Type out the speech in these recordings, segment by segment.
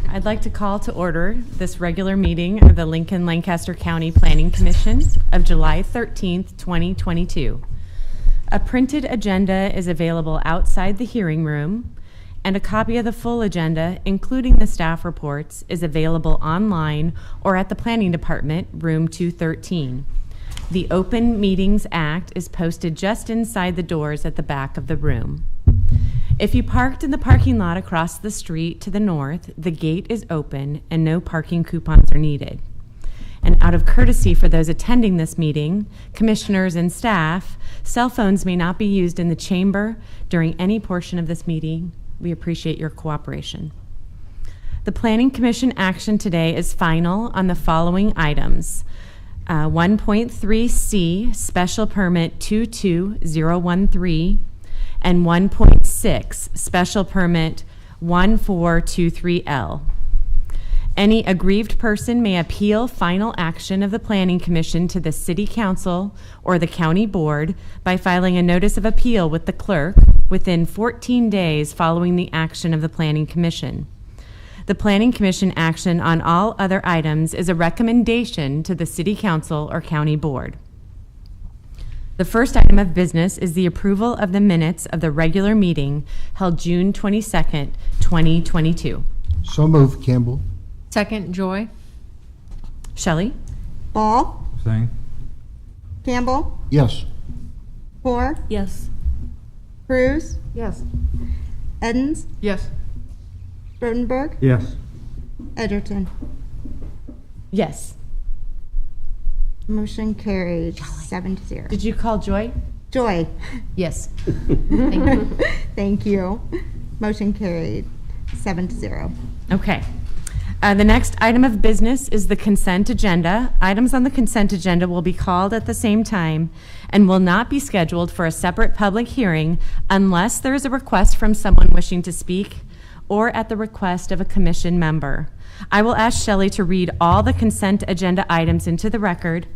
I'd like to call to order this regular meeting of the Lincoln-Lancaster County Planning Commission of July 13th, 2022. A printed agenda is available outside the hearing room, and a copy of the full agenda, including the staff reports, is available online or at the Planning Department, room 213. The Open Meetings Act is posted just inside the doors at the back of the room. If you parked in the parking lot across the street to the north, the gate is open and no parking coupons are needed. And out of courtesy for those attending this meeting, commissioners and staff, cell phones may not be used in the chamber during any portion of this meeting. We appreciate your cooperation. The Planning Commission action today is final on the following items. 1.3C, Special Permit 22013, and 1.6, Special Permit 1423L. Any aggrieved person may appeal final action of the Planning Commission to the City Council or the County Board by filing a notice of appeal with the clerk within 14 days following the action of the Planning Commission. The Planning Commission action on all other items is a recommendation to the City Council or County Board. The first item of business is the approval of the minutes of the regular meeting held June 22nd, 2022. So moved, Campbell. Second, Joy. Shelley? Ball, Same. Campbell, Yes. Hoare, Yes. Cruz, Yes. Edens, Yes. Rodenberg, Yes. Edgerton. Yes. Motion carried 7-0. Did you call Joy? Joy, Yes. Thank you. thank you. Motion carried 7-0. Okay. The next item of business is the consent agenda. Items on the consent agenda will be called at the same time and will not be scheduled for a separate public hearing unless there is a request from someone wishing to speak or at the request of a commission member. I will ask Shelley to read all the consent agenda items into the record.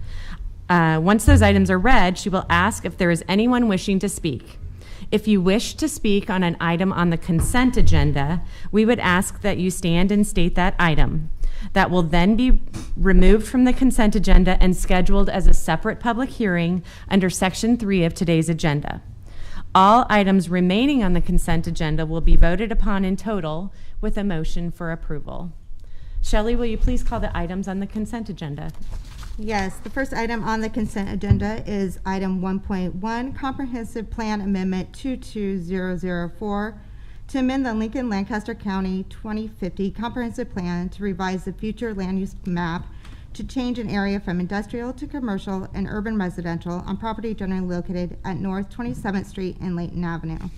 Once those items are read, she will ask if there is anyone wishing to speak. If you wish to speak on an item on the consent agenda, we would ask that you stand and state that item. That will then be removed from the consent agenda and scheduled as a separate public hearing under Section 3 of today's agenda. All items remaining on the consent agenda will be voted upon in total with a motion for approval. Shelley, will you please call the items on the consent agenda? Yes, the first item on the consent agenda is item 1.1, Comprehensive Plan Amendment 22004 to amend the Lincoln-Lancaster County 2050 Comprehensive Plan to revise the future land use map to change an area from industrial to commercial and urban residential on property generally located at North 27th Street and Layton Avenue.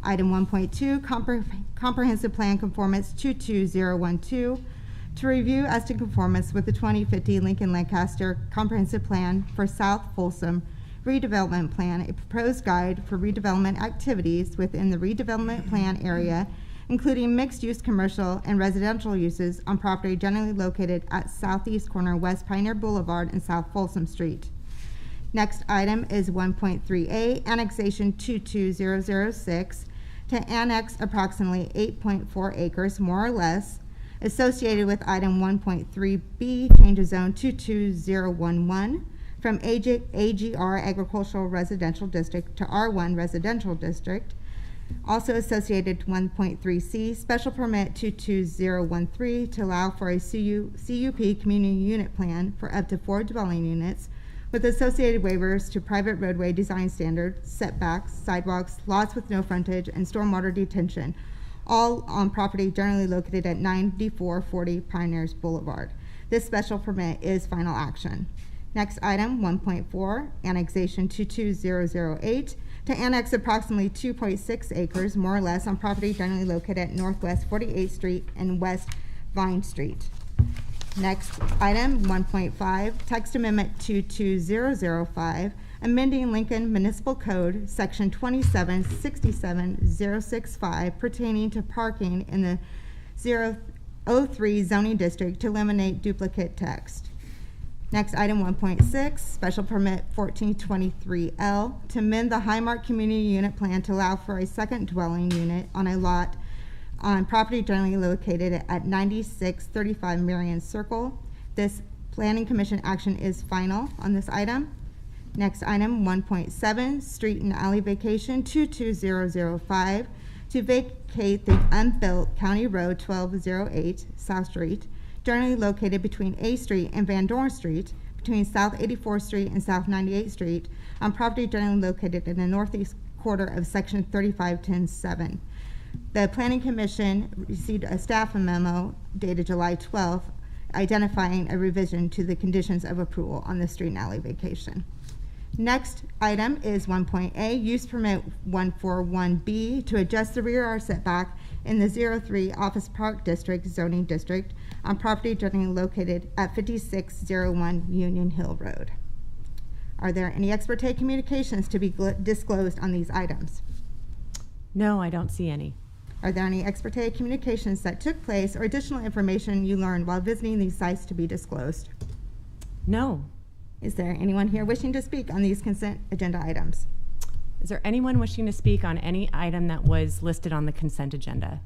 Item 1.2, Comprehensive Plan Conformance 22012 to review as to conformance with the 2050 Lincoln-Lancaster Comprehensive Plan for South Folsom Redevelopment Plan, a proposed guide for redevelopment activities within the redevelopment plan area, including mixed-use commercial and residential uses on property generally located at southeast corner West Pioneer Boulevard and South Folsom Street. Next item is 1.3A, Annexation 22006, to annex approximately 8.4 acres, more or less, associated with item 1.3B, change of zone 22011 from AGR Agricultural Residential District to R1 Residential District. Also associated 1.3C, special permit 22013 to allow for a CUP community unit plan for up to 4 dwelling units with associated waivers to private roadway design standards, setbacks, sidewalks, lots with no frontage, and stormwater detention, all on property generally located at 9440 Pioneers Boulevard. This special permit is final action. Next item, 1.4, Annexation 22008, to annex approximately 2.6 acres, more or less, on property generally located at Northwest 48th Street and West Vine Street. Next item, 1.5, Text Amendment 22005, amending Lincoln Municipal Code, Section 2767065, pertaining to parking in the 003 zoning district to eliminate duplicate text. Next, item 1.6, Special Permit 1423L, to amend the Highmark Community Unit Plan to allow for a second dwelling unit on a lot on property generally located at 9635 Marion Circle. This Planning Commission action is final on this item. Next item, 1.7, street and alley vacation 22005 to vacate the unbuilt County Road 1208 South Street, generally located between A Street and Van Dorn Street, between South 84th Street and South 98th Street, on property generally located in the northeast quarter of Section 3510-7. The Planning Commission received a staff memo dated July 12th identifying a revision to the conditions of approval on the street and alley vacation. Next item is 1.A, use permit 141B to adjust the rear yard setback in the 03 Office Park District zoning district on property generally located at 5601 Union Hill Road. Are there any ex parte communications to be disclosed on these items? No, I don't see any. Are there any ex parte communications that took place or additional information you learned while visiting these sites to be disclosed? No. Is there anyone here wishing to speak on these consent agenda items? Is there anyone wishing to speak on any item that was listed on the consent agenda?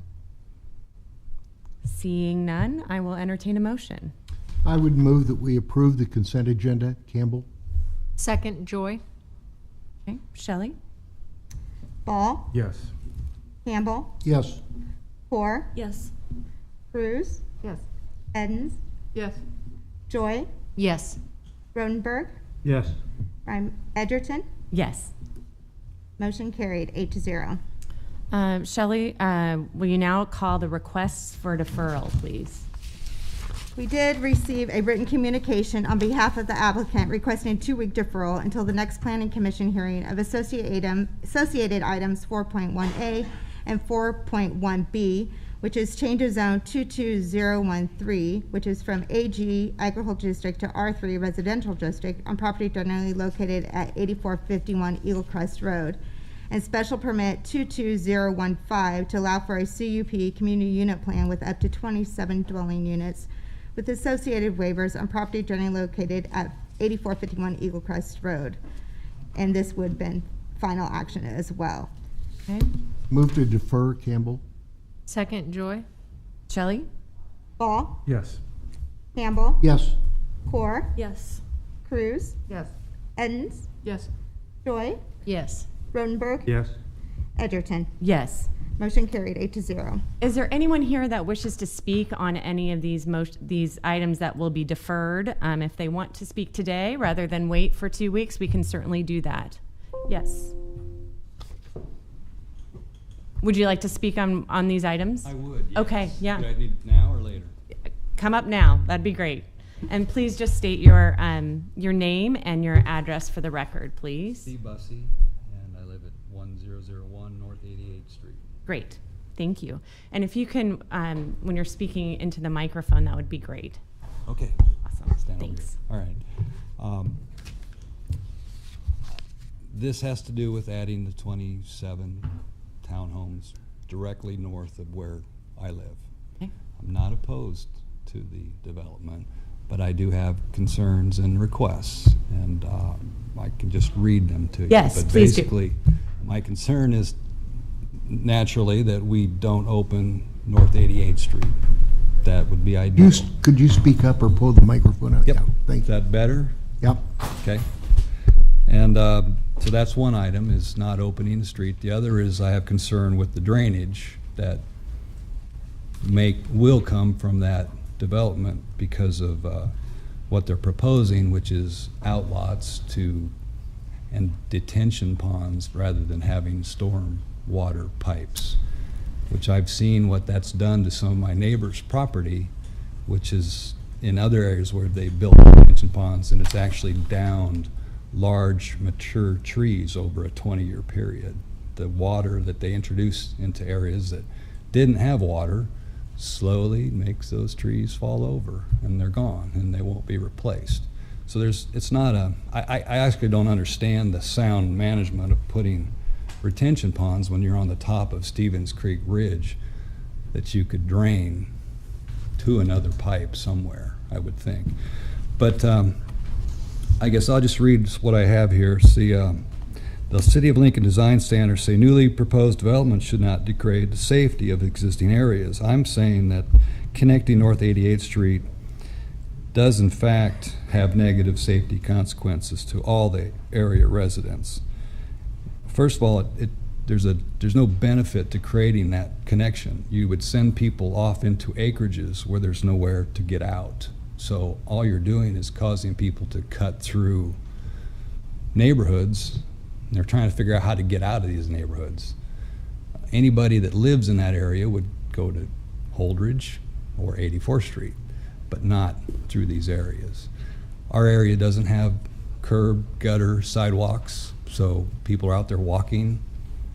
Seeing none, I will entertain a motion. I would move that we approve the consent agenda. Campbell? Second, Joy. Okay, Shelley? Ball? Yes. Campbell? Yes. Hoare? Yes. Cruz? Yes. Edens? Yes. Joy? Yes. Rodenberg? Yes. Edgerton? Yes. Motion carried 8-0. Shelley, will you now call the requests for deferral, please? We did receive a written communication on behalf of the applicant requesting a 2-week deferral until the next Planning Commission hearing of associated items 4.1A and 4.1B, which is change of zone 22013, which is from AG Agricultural District to R3 Residential District on property generally located at 8451 Eagle Crest Road, and special permit 22015 to allow for a CUP community unit plan with up to 27 dwelling units with associated waivers on property generally located at 8451 Eagle Crest Road. And this would have been final action as well. Okay. Move to defer. Campbell? Second, Joy. Shelley? Ball? Yes. Campbell? Yes. Core? Yes. Cruz? Yes. Edens? Yes. Joy? Yes. Rodenberg? Yes. Edgerton. Yes. Motion carried 8-0. Is there anyone here that wishes to speak on any of these items that will be deferred? If they want to speak today rather than wait for 2 weeks, we can certainly do that. Yes. Would you like to speak on these items? I would, yes. Okay, yeah. Do I need now or later? Come up now. That'd be great. And please just state your name and your address for the record, please. Steve Bussey, and I live at 1001 North 88th Street. Great. Thank you. And if you can, when you're speaking into the microphone, that would be great. Okay. Awesome. Stand over Thanks. here. All right. This has to do with adding the 27 townhomes directly north of where I live. Okay. I'm not opposed to the development, but I do have concerns and requests, and I can just read them to you. Yes, but please do. basically, my concern is naturally that we don't open North 88th Street. That would be ideal. Could you speak up or pull the microphone out? Yep. Yeah, thank Is you. that better? Yep. Okay. And so that's one item, is not opening the street. The other is I have concern with the drainage that will come from that development because of what they're proposing, which is outlots and detention ponds rather than having storm water pipes, which I've seen what that's done to some of my neighbors' property, which is in other areas where they built detention ponds, and it's actually downed large mature trees over a 20-year period. The water that they introduced into areas that didn't have water slowly makes those trees fall over, and they're gone, and they won't be replaced. So I actually don't understand the sound management of putting retention ponds when you're on the top of Stevens Creek Ridge that you could drain to another pipe somewhere, I would think. But I guess I'll just read what I have here. See, The City of Lincoln design standards say newly proposed development should not degrade the safety of existing areas. I'm saying that connecting North 88th Street does in fact have negative safety consequences to all the area residents. First of all, there's no benefit to creating that connection. You would send people off into acreages where there's nowhere to get out. So all you're doing is causing people to cut through neighborhoods. They're trying to figure out how to get out of these neighborhoods. Anybody that lives in that area would go to Holdridge or 84th Street, but not through these areas. Our area doesn't have curb, gutter, sidewalks, so people are out there walking,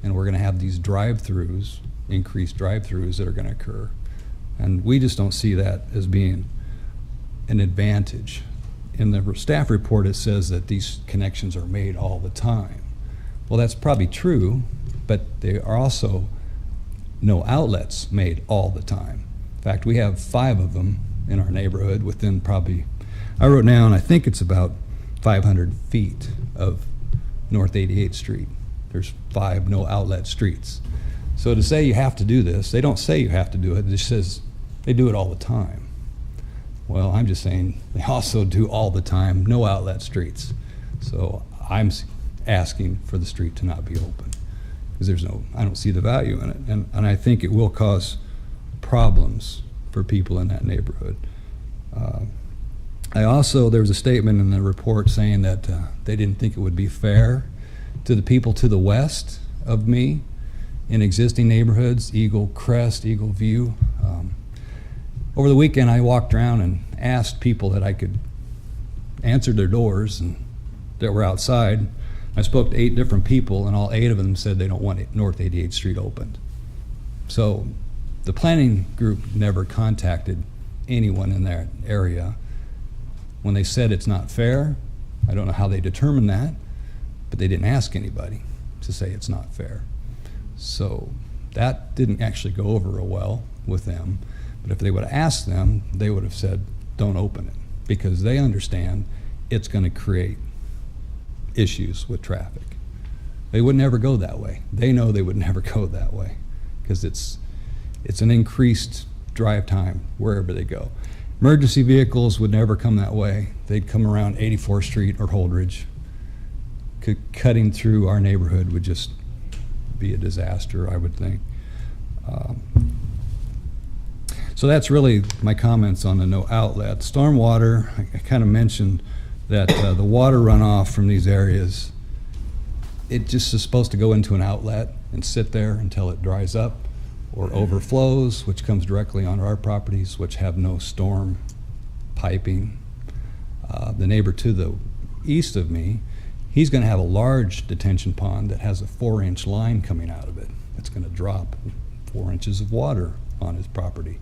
and we're going to have these drive-throughs, increased drive-throughs that are going to occur. And we just don't see that as being an advantage. In the staff report, it says that these connections are made all the time. Well, that's probably true, but there are also no outlets made all the time. In fact, we have 5 of them in our neighborhood within probably, I wrote down, I think it's about 500 feet of North 88th Street. There's 5 no outlet streets. So to say you have to do this, they don't say you have to do it, it just says they do it all the time. Well, I'm just saying they also do all the time no outlet streets. So I'm asking for the street to not be open because I don't see the value in it. And I think it will cause problems for people in that neighborhood. There was a statement in the report saying that they didn't think it would be fair to the people to the west of me in existing neighborhoods, Eagle Crest, Eagle View. Over the weekend, I walked around and asked people that I could answer their doors and that were outside. I spoke to 8 different people, and all 8 of them said they don't want North 88th Street opened. So the planning group never contacted anyone in that area. When they said it's not fair, I don't know how they determined that, but they didn't ask anybody to say it's not fair. So that didn't actually go over real well with them. But if they would have asked them, they would have said, don't open it, because they understand it's going to create issues with traffic. They would never go that way. They know they would never go that way because it's an increased drive time wherever they go. Emergency vehicles would never come that way. They'd come around 84th Street or Holdridge. Cutting through our neighborhood would just be a disaster, I would think. So that's really my comments on the no outlet. Stormwater, I kind of mentioned that the water runoff from these areas, it just is supposed to go into an outlet and sit there until it dries up or overflows, which comes directly onto our properties, which have no storm piping. The neighbor to the east of me, he's going to have a large detention pond that has a 4-inch line coming out of it. It's going to drop 4 inches of water on his property.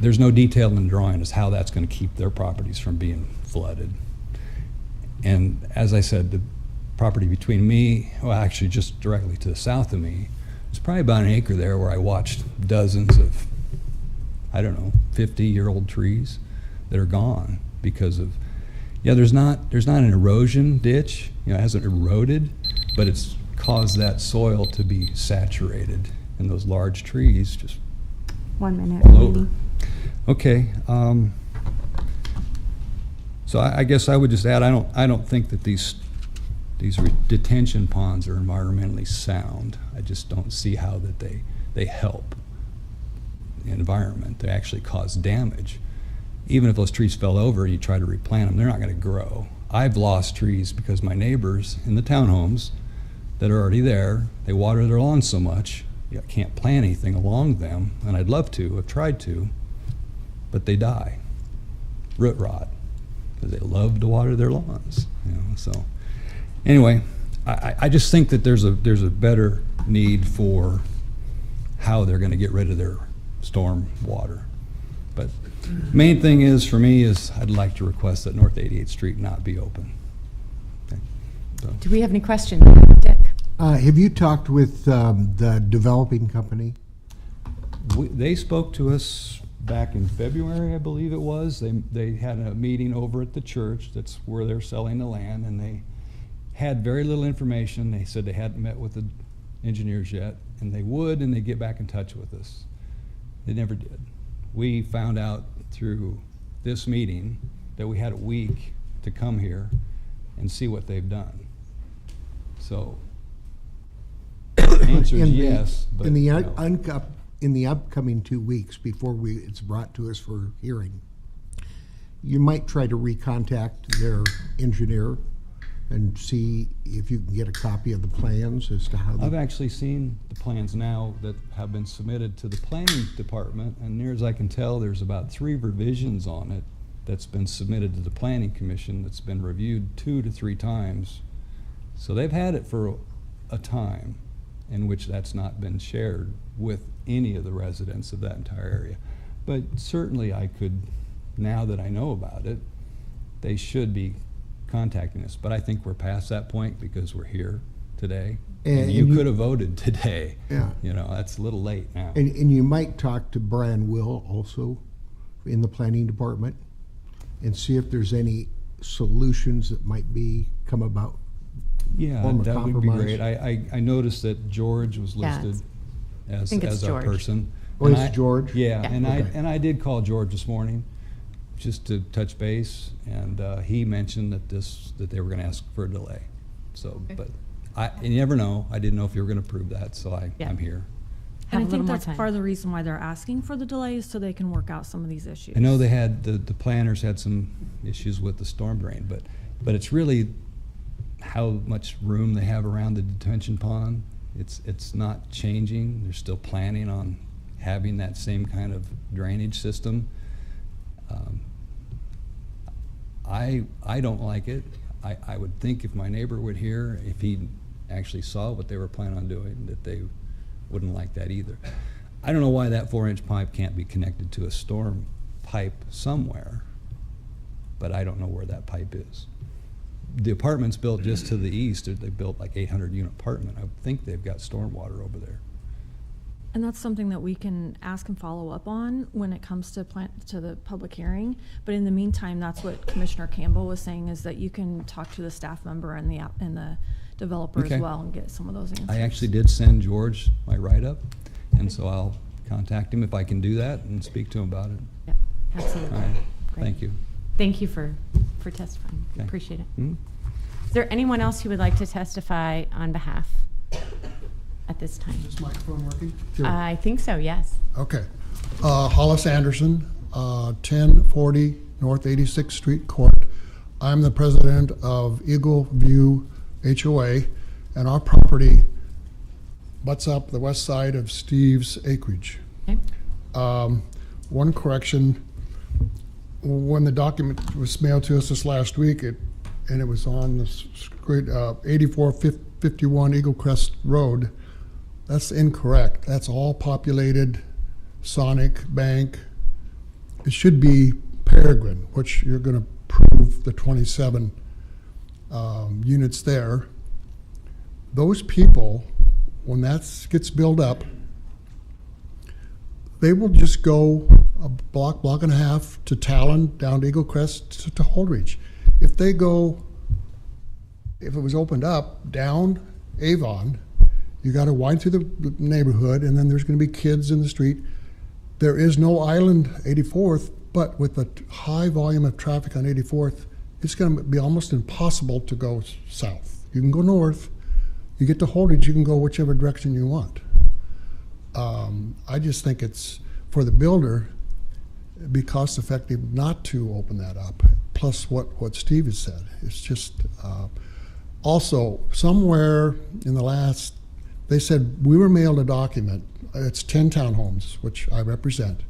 There's no detail in the drawing as how that's going to keep their properties from being flooded. And as I said, the property between me, well, actually just directly to the south of me, there's probably about an acre there where I watched dozens of, 50-year-old trees that are gone because of, there's not an erosion ditch, it hasn't eroded, but it's caused that soil to be saturated, and those large trees just 1 minute. all Amy. over. Okay, so I guess I would just add, I don't think that these detention ponds are environmentally sound. I just don't see how that they help the environment. They actually cause damage. Even if those trees fell over and you try to replant them, they're not going to grow. I've lost trees because my neighbors in the townhomes that are already there, they water their lawns so much, I can't plant anything along them, and I'd love to, I've tried to, but they die. Root rot, because they love to water their lawns. So anyway, I just think that there's a better need for how they're going to get rid of their storm water. But main thing is, for me, is I'd like to request that North 88th Street not be open. Okay. So. Do we have any questions, Dick? Have you talked with the developing company? They spoke to us back in February, I believe it was. They had a meeting over at the church. That's where they're selling the land, and had very little information. They said they hadn't met with the engineers yet, and they would, and they'd get back in touch with us. They never did. We found out through this meeting that we had a week to come here and see what they've done. So, the answer is In the- yes, but In the, no. in the upcoming 2 weeks before it's brought to us for hearing, you might try to recontact their engineer and see if you can get a copy of the plans as to how. I've actually seen the plans now that have been submitted to the planning department, and near as I can tell, there's about 3 revisions on it that's been submitted to the planning commission that's been reviewed 2 to 3 times. So they've had it for a time in which that's not been shared with any of the residents of that entire area. But certainly I could, now that I know about it, they should be contacting us. But I think we're past that point because we're here today. And you could have voted today. Yeah. You know, that's a little late now. And you might talk to Brian Will also in the planning department and see if there's any solutions that might come about. Yeah, form of that would be compromise. great. I noticed that George was Yeah, listed as think it's our George. person. Oh, And it's George? Yeah, Yeah. Okay. and I did call George this morning just to touch base, and he mentioned that they were going to ask for a delay. So, Okay. but you never know. I didn't know if you were going to approve that, so Yeah. I'm here. Have And a I little think more that's time. part of the reason why they're asking for the delays, so they can work out some of these issues. I know they had the planners had some issues with the storm drain, but it's really how much room they have around the detention pond. It's not changing. They're still planning on having that same kind of drainage system. I don't like it. I would think if my neighbor would hear, if he actually saw what they were planning on doing, that they wouldn't like that either. I don't know why that 4-inch pipe can't be connected to a storm pipe somewhere, but I don't know where that pipe is. The apartment's built just to the east. They built like 800-unit apartment. I think they've got stormwater over there. And that's something that we can ask and follow up on when it comes to the public hearing. But in the meantime, that's what Commissioner Campbell was saying, is that you can talk to the staff member and the developer Okay. as well and get some of those answers. I actually did send George my write-up, and so I'll contact him if I can do that and speak to him about it. Yeah, absolutely. All right, Great. thank you. Thank you for testifying. Okay. Appreciate it. Hmm? Is there anyone else who would like to testify on behalf at this time? Is this microphone working? I think so, yes. Okay. Hollis Anderson, 1040 North 86th Street Court. I'm the president of Eagle View HOA, and our property butts up the west side of Steve's acreage. Okay. One correction, when the document was mailed to us this last week, and it was on this great 8451 Eagle Crest Road, that's incorrect. That's all populated Sonic Bank. It should be Peregrine, which you're going to prove the 27 units there. Those people, when that gets built up, they will just go a block and a half to Talon, down to Eagle Crest to Holdridge. If they go, if it was opened up, down Avon, you got to wind through the neighborhood, and then there's going to be kids in the street. There is no island 84th, but with the high volume of traffic on 84th, it's going to be almost impossible to go south. You can go north. You get to Holdridge, you can go whichever direction you want. I just think it's, for the builder, it'd be cost effective not to open that up. Plus what Steve has said. It's just, also, somewhere in the last, they said we were mailed a document, it's 10 townhomes, which I represent,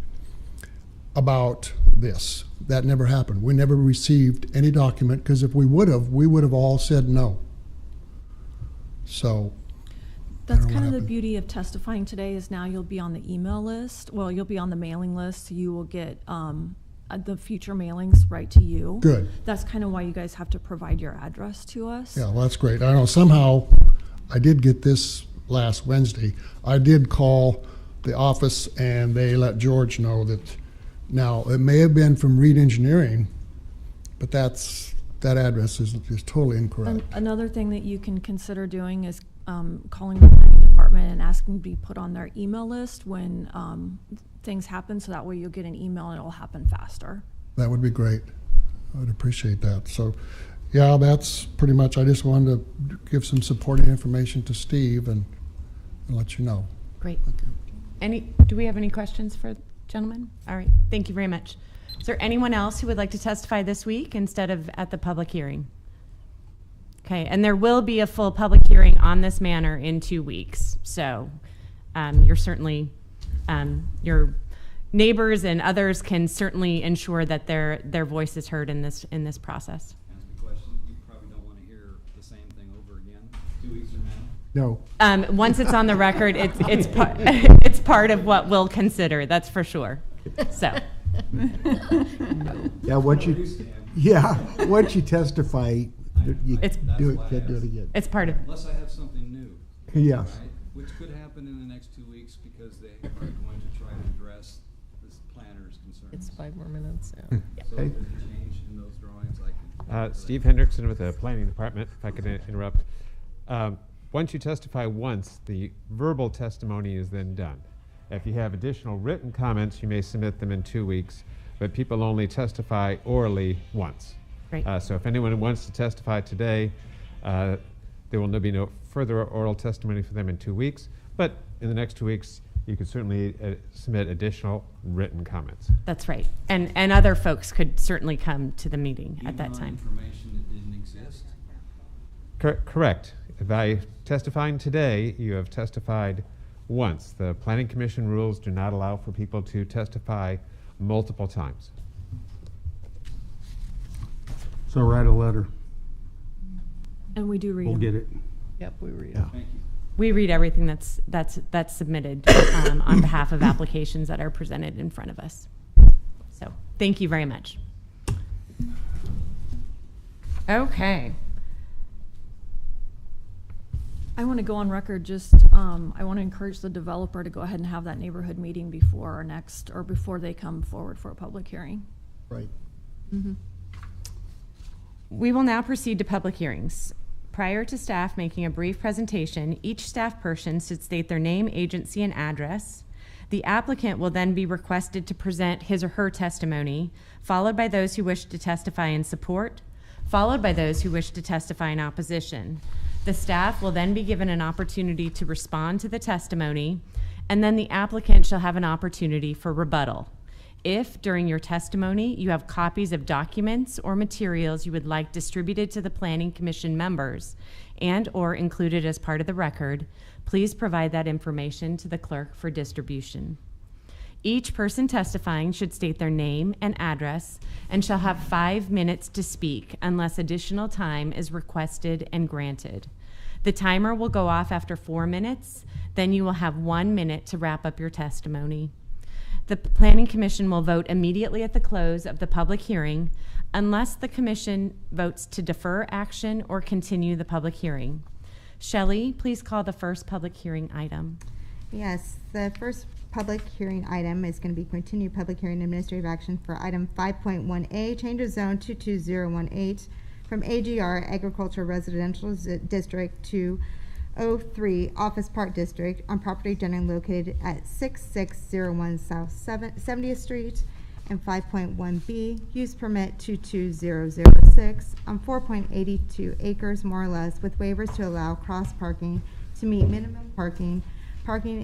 about this. That never happened. We never received any document, because if we would have all said no. So, That's I don't know kind of what the happened. beauty of testifying today, is now you'll be on the email list. Well, you'll be on the mailing list, so you will get the future mailings right to you. good. That's kind of why you guys have to provide your address to us. Yeah, well, that's great. I know somehow I did get this last Wednesday. I did call the office, and they let George know that, now, it may have been from Reed Engineering, but that's that address is totally incorrect. Another thing that you can consider doing is calling the planning department and asking to be put on their email list when things happen, so that way you'll get an email and it'll happen faster. That would be great. I would appreciate that. So, yeah, that's pretty much, I just wanted to give some supporting information to Steve and let you know. Great. Do we have any questions for gentlemen? All right, thank you very much. Is there anyone else who would like to testify this week instead of at the public hearing? Okay, and there will be a full public hearing on this matter in 2 weeks. So you're certainly, your neighbors and others can certainly ensure that their voice is heard in this process. Ask a question, you probably don't want to hear the same thing over again 2 weeks from now. No. Once it's on the record, it's part of what we'll consider, that's for sure. So, Yeah, once you testify, you It's- can't do it again. it's part of, Unless I have something new. Yeah. Right? Which could happen in the next 2 weeks because they are going to try to address this planner's concerns. It's 5 more minutes, yeah. So if there's a change in those drawings, I can. Steve Hendrickson with the Planning Department, if I could interrupt. Once you testify once, the verbal testimony is then done. If you have additional written comments, you may submit them in 2 weeks, but people only testify orally once. Great. So if anyone wants to testify today, there will be no further oral testimony for them in 2 weeks, but in the next 2 weeks, you could certainly submit additional written comments. that's right. And other folks could certainly come to the meeting at that Even on time. information that didn't exist. Correct. By testifying today, you have testified once. The Planning Commission rules do not allow for people to testify multiple times. So write a letter. And we do read We'll them. get it. Yep, we read it. Yeah. Thank you. We read everything that's submitted on behalf of applications that are presented in front of us. So, thank you very much. Okay. I want to go on record, just, I want to encourage the developer to go ahead and have that neighborhood meeting before our next, or before they come forward for a public hearing. Right. We will now proceed to public hearings. Prior to staff making a brief presentation, each staff person should state their name, agency, and address. The applicant will then be requested to present his or her testimony, followed by those who wish to testify in support, followed by those who wish to testify in opposition. The staff will then be given an opportunity to respond to the testimony, and then the applicant shall have an opportunity for rebuttal. If, during your testimony, you have copies of documents or materials you would like distributed to the Planning Commission members and/or included as part of the record, please provide that information to the clerk for distribution. Each person testifying should state their name and address and shall have 5 minutes to speak unless additional time is requested and granted. The timer will go off after 4 minutes, then you will have 1 minute to wrap up your testimony. The Planning Commission will vote immediately at the close of the public hearing unless the Commission votes to defer action or continue the public hearing. Shelley, please call the first public hearing item. Yes, the first public hearing item is going to be continued public hearing and administrative action for item 5.1A, change of zone 22018 from AGR Agricultural Residential District to 03 Office Park District on property generally located at 6601 South 70th Street, and 5.1B, use permit 22006 on 4.82 acres more or less with waivers to allow cross parking to meet minimum parking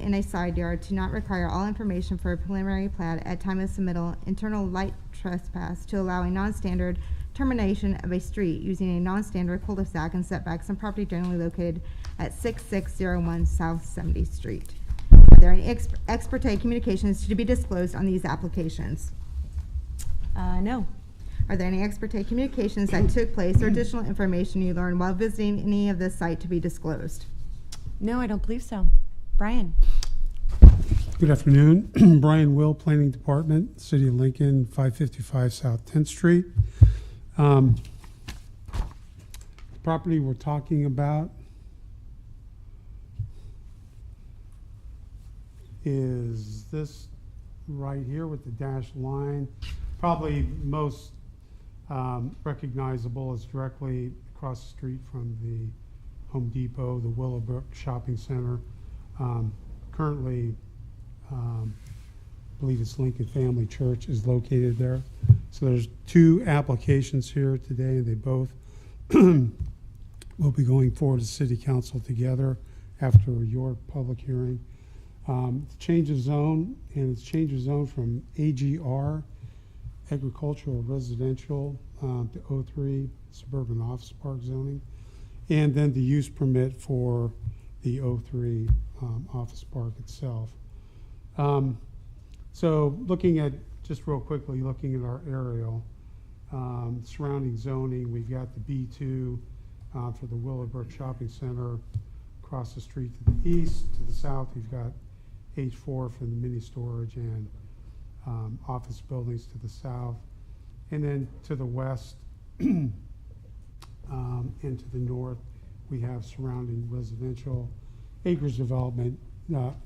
in a side yard, to not require all information for a preliminary plat at time of submittal, internal light trespass, to allow a non-standard termination of a street using a non-standard cul-de-sac and setbacks on property generally located at 6601 South 70th Street. Are there any ex parte communications to be disclosed on these applications? No. Are there any ex parte communications that took place or additional information you learned while visiting any of the site to be disclosed? No, I don't believe so. Brian? Good afternoon. Brian Will, Planning Department, City of Lincoln, 555 South 10th Street. The property we're talking about is this right here with the dashed line. Probably most recognizable. It's directly across the street from the Home Depot, the Willowbrook Shopping Center. Currently, I believe it's Lincoln Family Church is located there. So there's two applications here today, and they both will be going forward to City Council together after your public hearing. Change of zone, and it's change of zone from AGR, agricultural residential, to O3, suburban office park zoning, and then the use permit for the O3 office park itself. So looking at, just real quickly, looking at our aerial, surrounding zoning, we've got the B2 for the Willowbrook Shopping Center across the street to the east. To the south, we've got H4 for the mini storage and office buildings to the south. And then to the west and to the north, we have surrounding residential acres development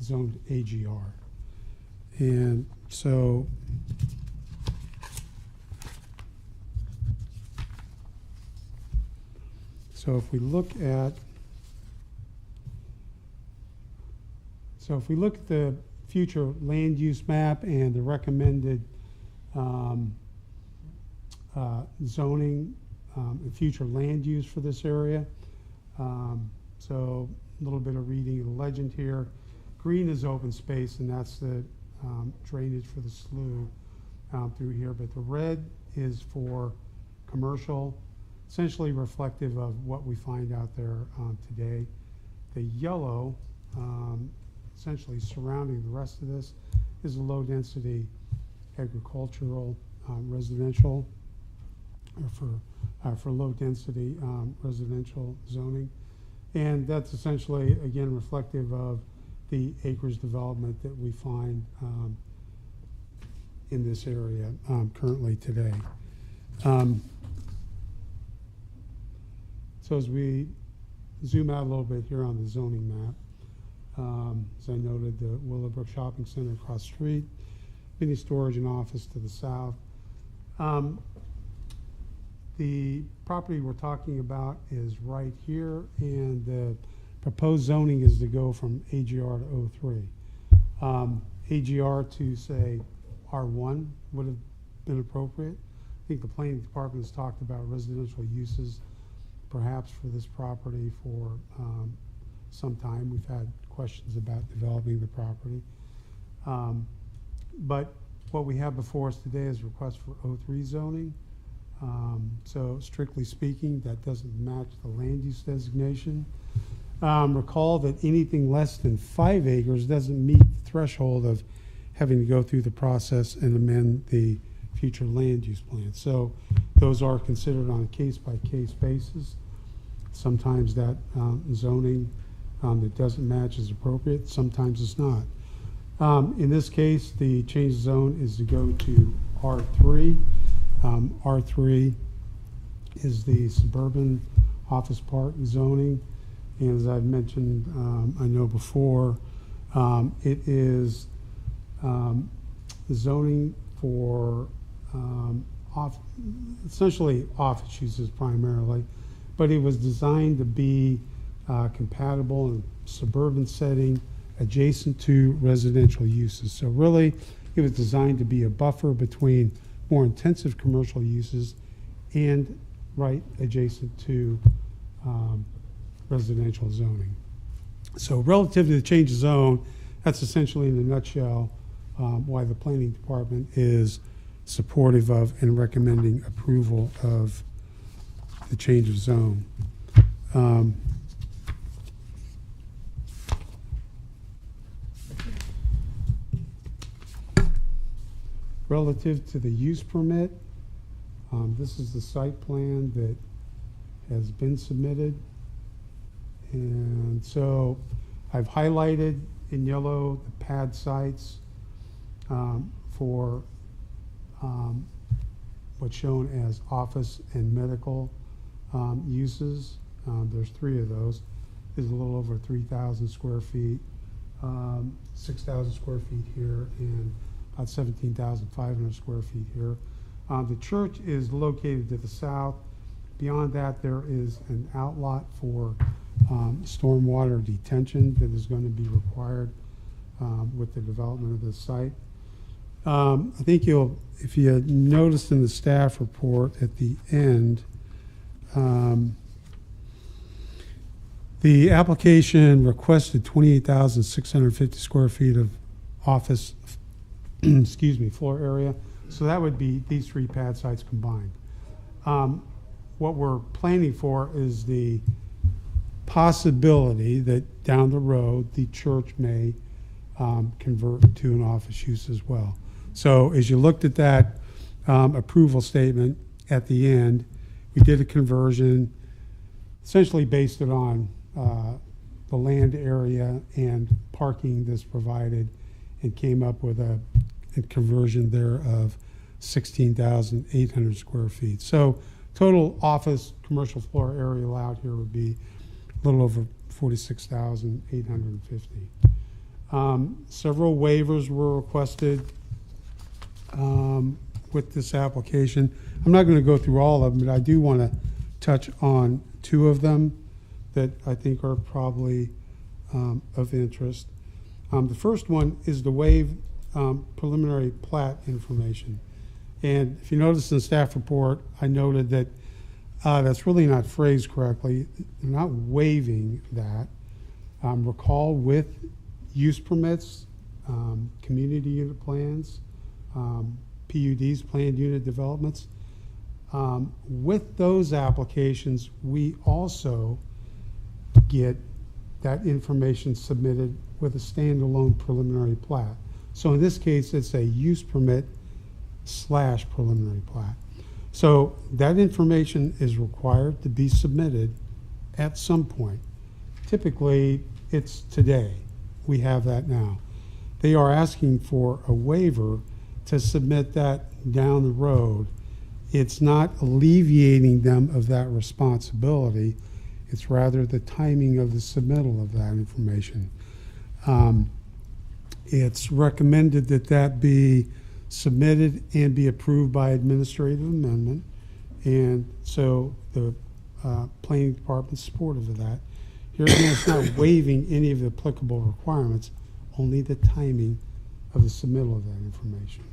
zoned AGR. And so if we look at the future land use map and the recommended zoning and future land use for this area, so a little bit of reading of the legend here. Green is open space, and that's the drainage for the slough through here, but the red is for commercial, essentially reflective of what we find out there today. The yellow, essentially surrounding the rest of this, is a low density agricultural residential, or for low density residential zoning. And that's essentially, again, reflective of the acres development that we find in this area currently today. So as we zoom out a little bit here on the zoning map, as I noted, the Willowbrook Shopping Center across the street, mini storage and office to the south. The property we're talking about is right here, and the proposed zoning is to go from AGR to O3. AGR to, say, R1 would have been appropriate. I think the planning department has talked about residential uses perhaps for this property for some time. We've had questions about developing the property. But what we have before us today is a request for O3 zoning. So strictly speaking, that doesn't match the land use designation. Recall that anything less than 5 acres doesn't meet the threshold of having to go through the process and amend the future land use plan. So those are considered on a case-by-case basis. Sometimes that zoning that doesn't match is appropriate, sometimes it's not. In this case, the change zone is to go to R3. R3 is the suburban office park zoning, and as I've mentioned, I know before, it is zoning for essentially office uses primarily, but it was designed to be compatible in suburban setting adjacent to residential uses. So really, it was designed to be a buffer between more intensive commercial uses and right adjacent to residential zoning. So relative to the change of zone, that's essentially in a nutshell why the planning department is supportive of and recommending approval of the change of zone. Relative to the use permit, this is the site plan that has been submitted. And so I've highlighted in yellow the pad sites for what's shown as office and medical uses. There's 3 of those. There's a little over 3,000 square feet, 6,000 square feet here, and about 17,500 square feet here. The church is located to the south. Beyond that, there is an outlot for stormwater detention that is going to be required with the development of this site. I think if you noticed in the staff report at the end, the application requested 28,650 square feet of office, excuse me, floor area. So that would be these three pad sites combined. What we're planning for is the possibility that down the road, the church may convert to an office use as well. So as you looked at that approval statement at the end, we did a conversion, essentially based it on the land area and parking that's provided, and came up with a conversion there of 16,800 square feet. So total office commercial floor area allowed here would be a little over 46,850. Several waivers were requested with this application. I'm not going to go through all of them, but I do want to touch on two of them that I think are probably of interest. The first one is the waive preliminary plat information. And if you notice in the staff report, I noted that that's really not phrased correctly. They're not waiving that. Recall with use permits, community unit plans, PUDs, planned unit developments. With those applications, we also get that information submitted with a standalone preliminary plat. So in this case, it's a use permit / preliminary plat. So that information is required to be submitted at some point. Typically, it's today. We have that now. They are asking for a waiver to submit that down the road. It's not alleviating them of that responsibility. It's rather the timing of the submittal of that information. It's recommended that that be submitted and be approved by administrative amendment. And so the planning department's supportive of that. Here again, it's not waiving any of the applicable requirements, only the timing of the submittal of that information.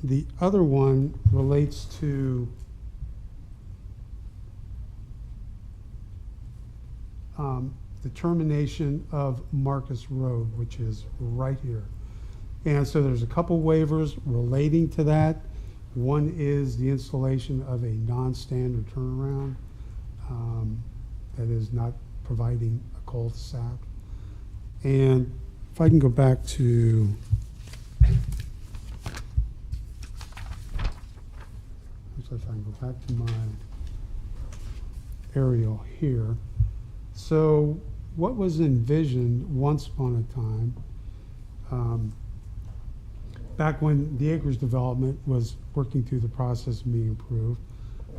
The other one relates to the termination of Marcus Road, which is right here. And so there's a couple waivers relating to that. One is the installation of a non-standard turnaround that is not providing a cul-de-sac. And if I can go back to if I can go back to my aerial here. So what was envisioned once upon a time, back when the acreage development was working through the process of being approved,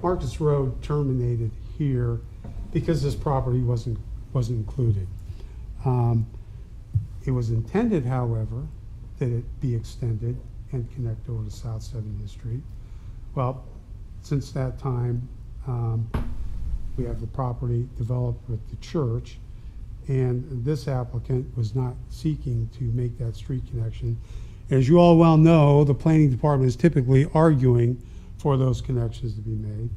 Marcus Road terminated here because this property wasn't included. It was intended, however, that it be extended and connect over to South 70th Street. Well, since that time, we have the property developed with the church, and this applicant was not seeking to make that street connection. As you all well know, the planning department is typically arguing for those connections to be made.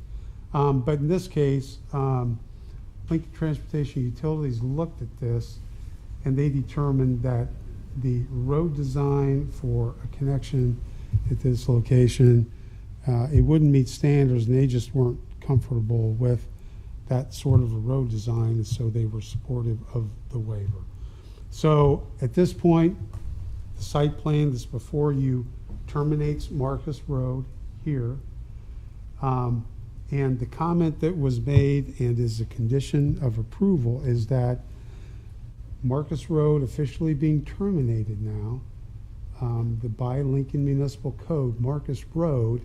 But in this case, Lincoln Transportation Utilities looked at this, and they determined that the road design for a connection at this location, it wouldn't meet standards, and they just weren't comfortable with that sort of a road design, and so they were supportive of the waiver. So at this point, the site plan that's before you terminates Marcus Road here. And the comment that was made and is a condition of approval is that Marcus Road officially being terminated now, by Lincoln Municipal Code, Marcus Road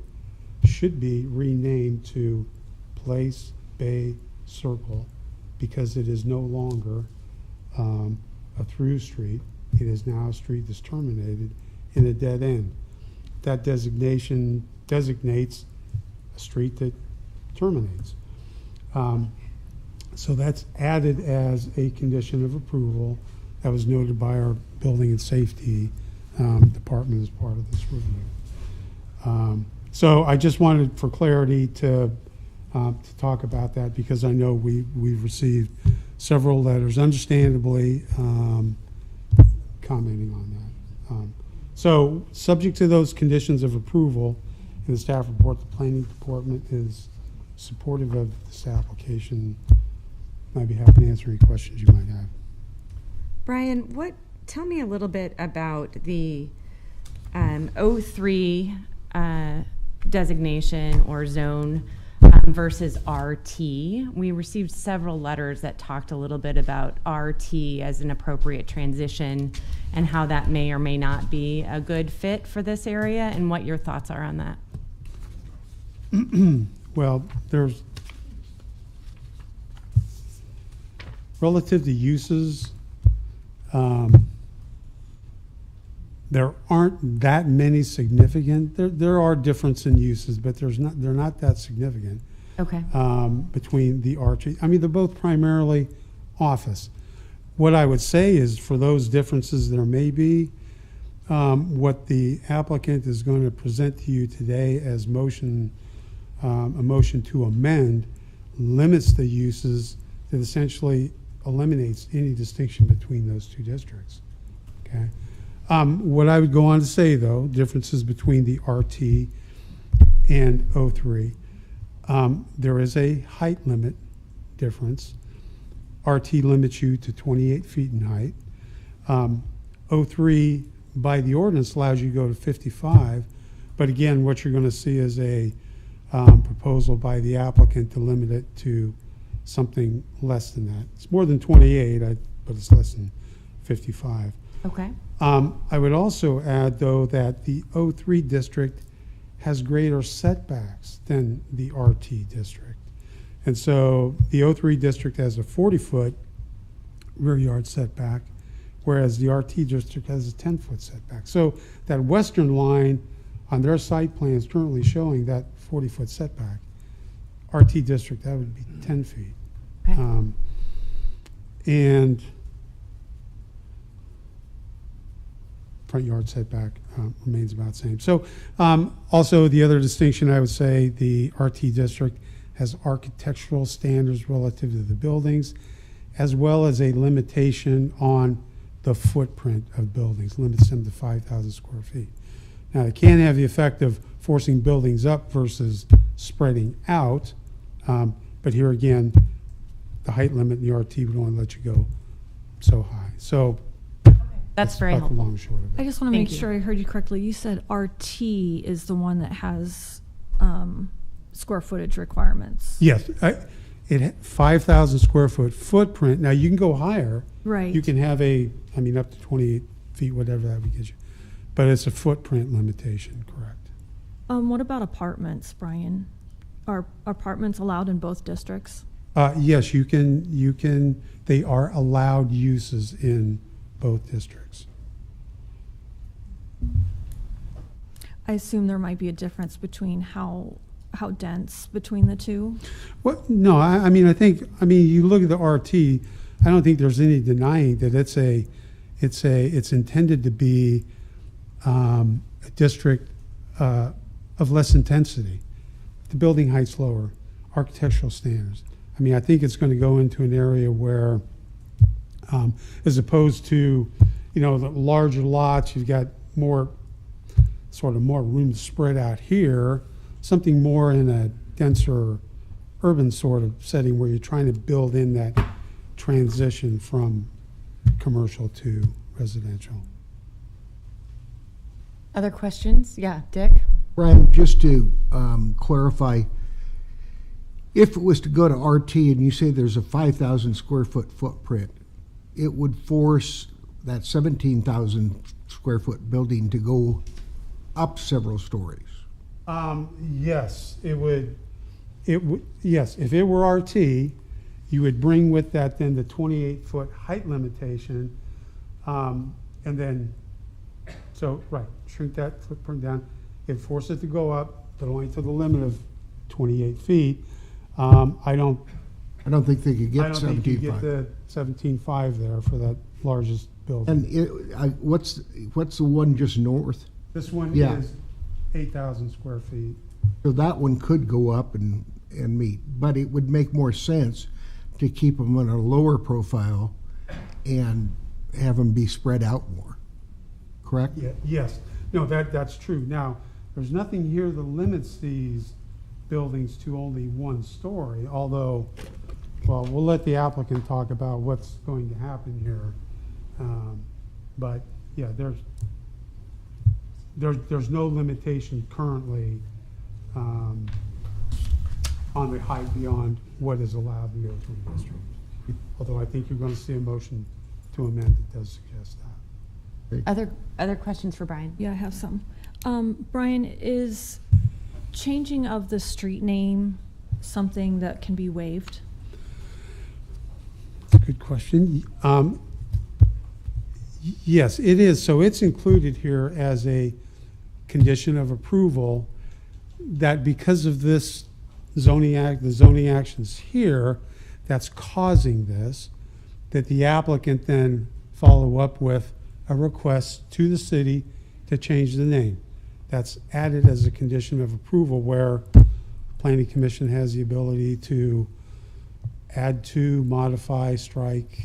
should be renamed to Place Bay Circle, because it is no longer a through street. It is now a street that's terminated in a dead end. That designation designates a street that terminates. So that's added as a condition of approval that was noted by our Building and Safety Department as part of this review. So I just wanted, for clarity, to talk about that, because I know we've received several letters, understandably, commenting on that. So, subject to those conditions of approval in the staff report, the planning department is supportive of this application. I'd be happy to answer any questions you might have. Brian, tell me a little bit about the O3 designation or zone versus RT. We received several letters that talked a little bit about RT as an appropriate transition and how that may or may not be a good fit for this area, and what your thoughts are on that. Well, there's, relative to uses, there aren't that many significant. There are difference in uses, but they're not that significant. Okay. Between the RT. I mean, they're both primarily office. What I would say is, for those differences there may be, what the applicant is going to present to you today as a motion to amend limits the uses that essentially eliminates any distinction between those two districts. Okay. What I would go on to say, though, differences between the RT and O3. There is a height limit difference. RT limits you to 28 feet in height. O3, by the ordinance, allows you to go to 55. But again, what you're going to see is a proposal by the applicant to limit it to something less than that. It's more than 28, but it's less than 55. Okay. I would also add, though, that the O3 district has greater setbacks than the RT district. And so the O3 district has a 40-foot rear yard setback, whereas the RT district has a 10-foot setback. So that western line on their site plan is currently showing that 40-foot setback. RT district, that would be 10 feet. Okay. And front yard setback remains about the same. So also the other distinction, I would say, the RT district has architectural standards relative to the buildings, as well as a limitation on the footprint of buildings, limits them to 5,000 square feet. Now, it can have the effect of forcing buildings up versus spreading out, but here again, the height limit in the RT would only let you go so high. So That's very about the helpful. long and short of it. I just want to Thank make you. sure I heard you correctly. You said RT is the one that has square footage requirements. Yes, it 5,000 square foot footprint. Now, you can go higher. Right. You can have up to 28 feet, whatever that would get you. But it's a footprint limitation, correct? What about apartments, Brian? Are apartments allowed in both districts? Yes, you can, they are allowed uses in both districts. I assume there might be a difference between how dense between the two. Well, no, I mean, you look at the RT, I don't think there's any denying that it's intended to be a district of less intensity. The building height's lower, architectural standards. I mean, I think it's going to go into an area where, as opposed to, the larger lots, you've got more room to spread out here, something more in a denser urban sort of setting where you're trying to build in that transition from commercial to residential. Other questions? Yeah, Dick? Brian, just to clarify, if it was to go to RT and you say there's a 5,000 square foot footprint, it would force that 17,000 square foot building to go up several stories. Yes, it would. Yes, if it were RT, you would bring with that then the 28-foot height limitation, and then, right, shrink that footprint down, force it to go up, but only to the limit of 28 feet. I don't I don't think they could I get don't think you get 17.5. the 17.5 there for that largest building. And what's the one just north? This one Yeah. is 8,000 square feet. So that one could go up and meet, but it would make more sense to keep them on a lower profile and have them be spread out more, correct? Yeah, yes, no, that's true. Now, there's nothing here that limits these buildings to only one story, although, well, we'll let the applicant talk about what's going to happen here. But, yeah, there's no limitation currently on the height beyond what is allowed in the O3 district. Although I think you're going to see a motion to amend that does suggest that. Other questions for Brian? Yeah, I have some. Brian, is changing of the street name something that can be waived? Good question. Yes, it is. So it's included here as a condition of approval that because of this the zoning actions here that's causing this, that the applicant then follow up with a request to the city to change the name. That's added as a condition of approval where Planning Commission has the ability to add to, modify, strike,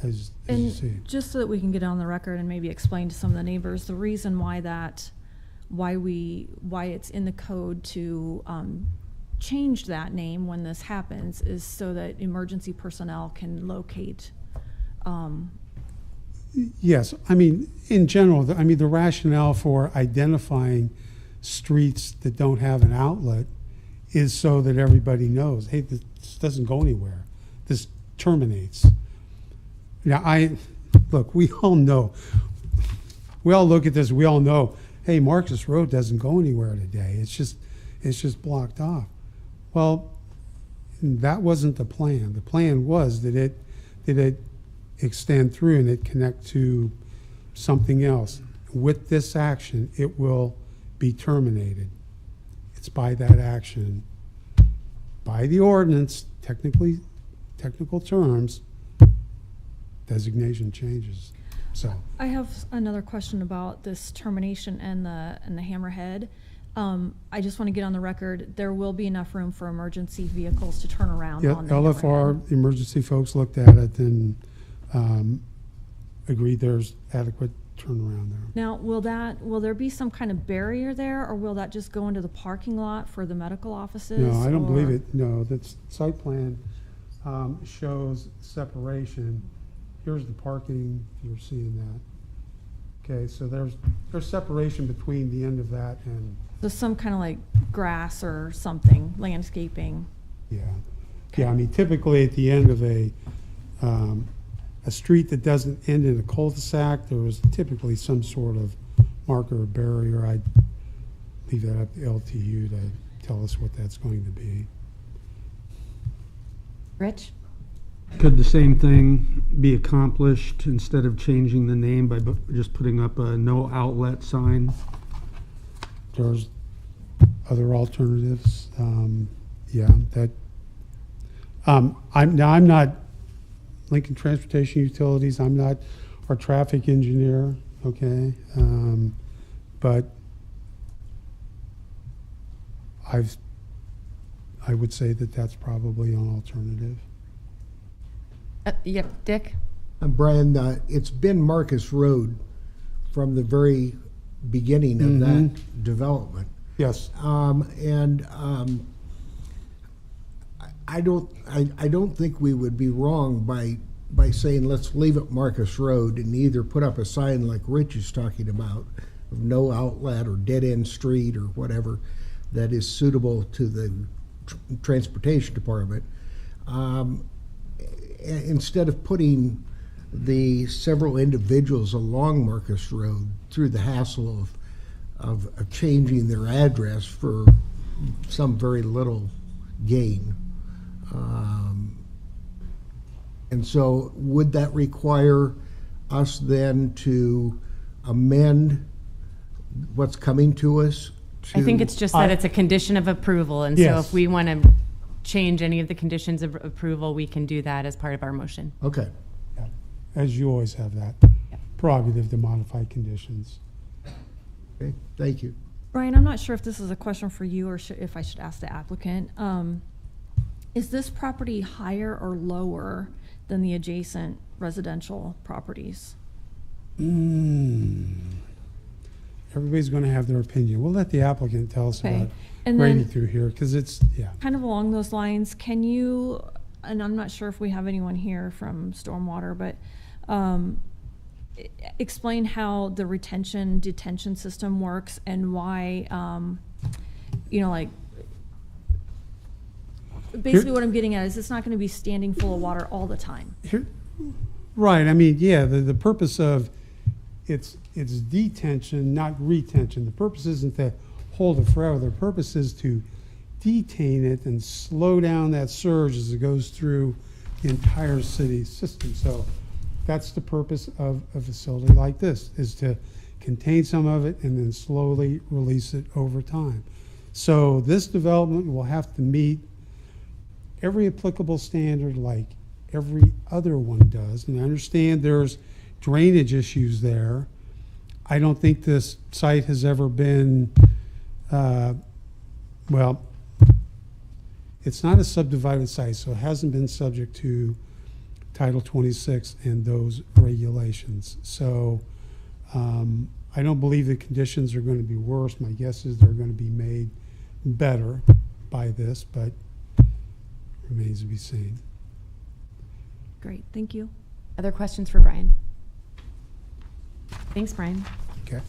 as you see. And just so that we can get on the record and maybe explain to some of the neighbors, the reason why it's in the code to change that name when this happens is so that emergency personnel can locate. Yes, I mean, in general, the rationale for identifying streets that don't have an outlet is so that everybody knows, hey, this doesn't go anywhere. This terminates. Now, look, we all know. We all look at this, we all know, hey, Marcus Road doesn't go anywhere today. It's just blocked off. Well, that wasn't the plan. The plan was that it extend through and it connect to something else. With this action, it will be terminated. It's by that action, by the ordinance, technical terms, designation changes. So I have another question about this termination and the hammerhead. I just want to get on the record, there will be enough room for emergency vehicles to turn around yeah, on the LFR hammerhead. emergency folks looked at it and agreed there's adequate turnaround there. Now, will there be some kind of barrier there, or will that just go into the parking lot for the medical offices? No, I don't believe or- it. No, the site plan shows separation. Here's the parking, if you're seeing that. Okay, so there's separation between the end of that and, So some kind of like grass or something, landscaping. yeah. Yeah, I mean, typically at the end of a street that doesn't end in a cul-de-sac, there was typically some sort of marker or barrier. I'd leave that up to LTU to tell us what that's going to be. Rich? Could the same thing be accomplished instead of changing the name by just putting up a no outlet sign? There's other alternatives. Yeah, that. I'm not Lincoln Transportation Utilities. I'm not our traffic engineer. Okay, but I would say that that's probably an alternative. Yep, Dick? Brian, it's been Marcus Road from the very beginning of that development. Yes. I don't think we would be wrong by saying let's leave it Marcus Road and either put up a sign like Rich is talking about of no outlet or dead end street or whatever that is suitable to the transportation department. Instead of putting the several individuals along Marcus Road through the hassle of changing their address for some very little gain. And so would that require us then to amend what's coming to us to. I think it's just that it's a condition of approval, and so Yes. if we want to change any of the conditions of approval, we can do that as part of our motion. Okay. Yeah, as you always have that prerogative to modify conditions. Okay, thank you. Brian, I'm not sure if this is a question for you or if I should ask the applicant. Is this property higher or lower than the adjacent residential properties? Everybody's going to have their opinion. We'll let the applicant tell us Okay. about And grading then, through here, because it's, yeah. kind of along those lines, can you, and I'm not sure if we have anyone here from Stormwater, but explain how the retention detention system works and why, like, basically what I'm getting at is it's not going to be standing full of water all the time. Here, right, I mean, yeah, the purpose of, it's detention, not retention. The purpose isn't to hold it forever. The purpose is to detain it and slow down that surge as it goes through the entire city system. So that's the purpose of a facility like this, is to contain some of it and then slowly release it over time. So this development will have to meet every applicable standard like every other one does. And I understand there's drainage issues there. I don't think this site has ever been, well, it's not a subdivided site, so it hasn't been subject to Title 26 and those regulations. So I don't believe the conditions are going to be worse. My guess is they're going to be made better by this, but remains to be seen. Great, thank you. Other questions for Brian? Thanks, Brian. Okay.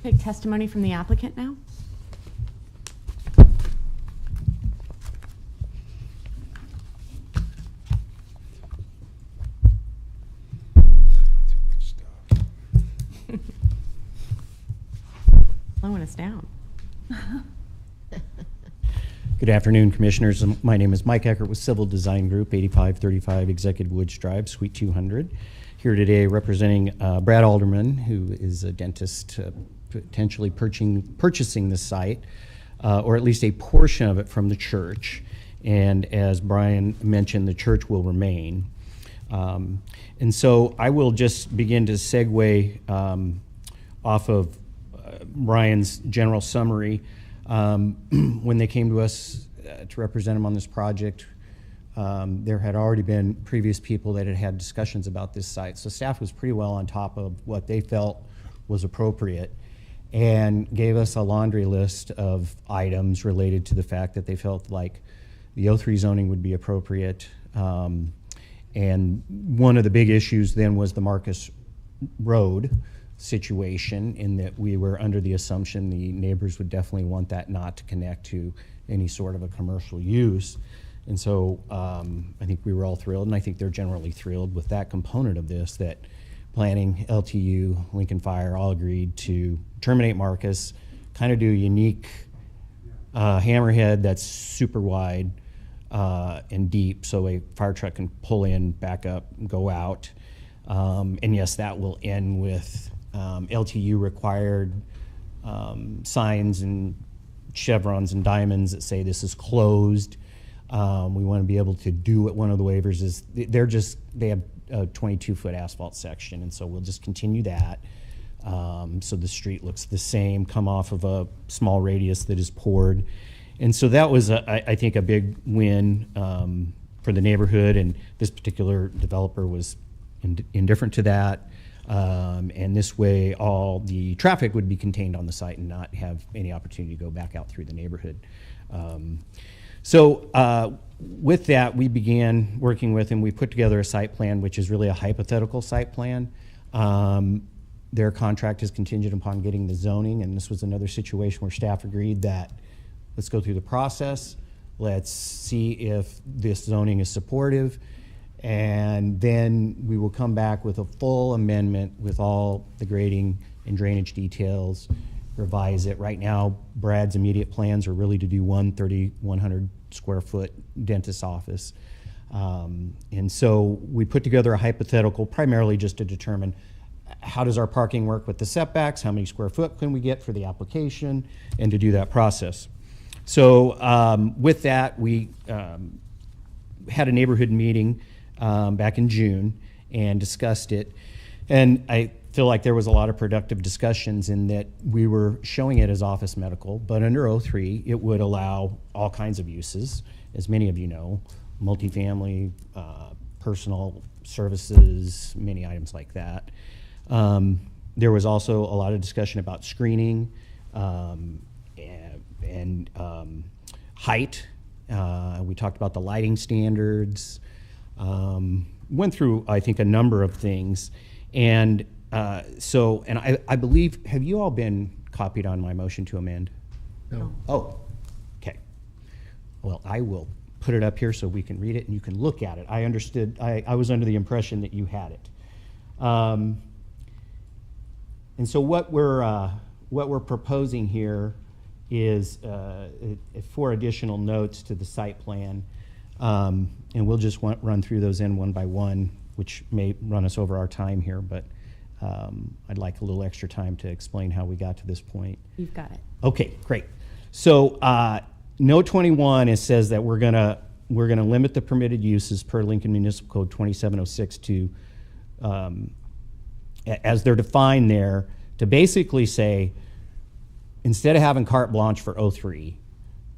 Take testimony from the applicant now. Slowing us down. Good afternoon, Commissioners. My name is Mike Eckert with Civil Design Group, 8535 Executive Woods Drive, Suite 200. Here today representing Brad Alderman, who is a dentist potentially purchasing the site, or at least a portion of it from the church. And as Brian mentioned, the church will remain. And so I will just begin to segue off of Brian's general summary. When they came to us to represent him on this project, there had already been previous people that had had discussions about this site. So staff was pretty well on top of what they felt was appropriate and gave us a laundry list of items related to the fact that they felt like the O3 zoning would be appropriate. And one of the big issues then was the Marcus Road situation, in that we were under the assumption the neighbors would definitely want that not to connect to any sort of a commercial use. And so I think we were all thrilled, and I think they're generally thrilled with that component of this, that planning, LTU, Lincoln Fire all agreed to terminate Marcus, kind of do a unique hammerhead that's super wide and deep, so a fire truck can pull in, back up, go out. And yes, that will end with LTU required signs and chevrons and diamonds that say this is closed. We want to be able to do what one of the waivers is. They have a 22-foot asphalt section, and so we'll just continue that. So the street looks the same, come off of a small radius that is poured. And so that was, I think, a big win for the neighborhood, and this particular developer was indifferent to that. And this way, all the traffic would be contained on the site and not have any opportunity to go back out through the neighborhood. So with that, we began working with him. We put together a site plan, which is really a hypothetical site plan. Their contract is contingent upon getting the zoning, and this was another situation where staff agreed that let's go through the process. Let's see if this zoning is supportive, and then we will come back with a full amendment with all the grading and drainage details, revise it. Right now, Brad's immediate plans are really to do 100 square foot dentist's office. And so we put together a hypothetical primarily just to determine how does our parking work with the setbacks? How many square foot can we get for the application? And to do that process. So with that, we had a neighborhood meeting back in June and discussed it. And I feel like there was a lot of productive discussions in that we were showing it as office medical, but under 03, it would allow all kinds of uses, as many of you know, multifamily, personal services, many items like that. There was also a lot of discussion about screening and height. We talked about the lighting standards. Went through, I think, a number of things. And I believe, have you all been copied on my motion to amend? No. Oh, okay. Well, I will put it up here so we can read it and you can look at it. I understood, I was under the impression that you had it. And so what we're proposing here is 4 additional notes to the site plan. And we'll just run through those in one by one, which may run us over our time here, but I'd like a little extra time to explain how we got to this point. You've got it. Okay, great. So note 21, it says that we're gonna limit the permitted uses per Lincoln Municipal Code 2706 to, as they're defined there, to basically say, instead of having carte blanche for 03,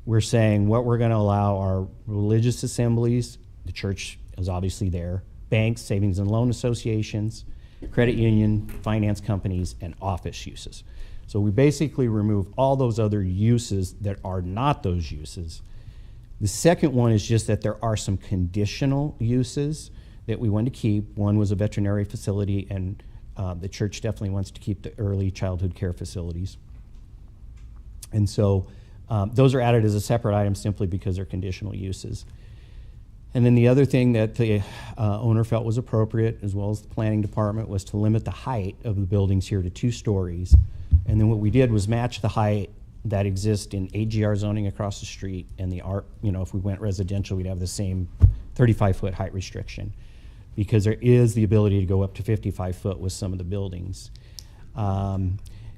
we're saying what we're going to allow are religious assemblies, the church is obviously there, banks, savings and loan associations, credit union, finance companies, and office uses. So we basically remove all those other uses that are not those uses. The second one is just that there are some conditional uses that we want to keep. One was a veterinary facility, and the church definitely wants to keep the early childhood care facilities. And so those are added as a separate item simply because they're conditional uses. And then the other thing that the owner felt was appropriate, as well as the planning department, was to limit the height of the buildings here to 2 stories. And then what we did was match the height that exists in AGR zoning across the street and the art, if we went residential, we'd have the same 35-foot height restriction, because there is the ability to go up to 55 foot with some of the buildings.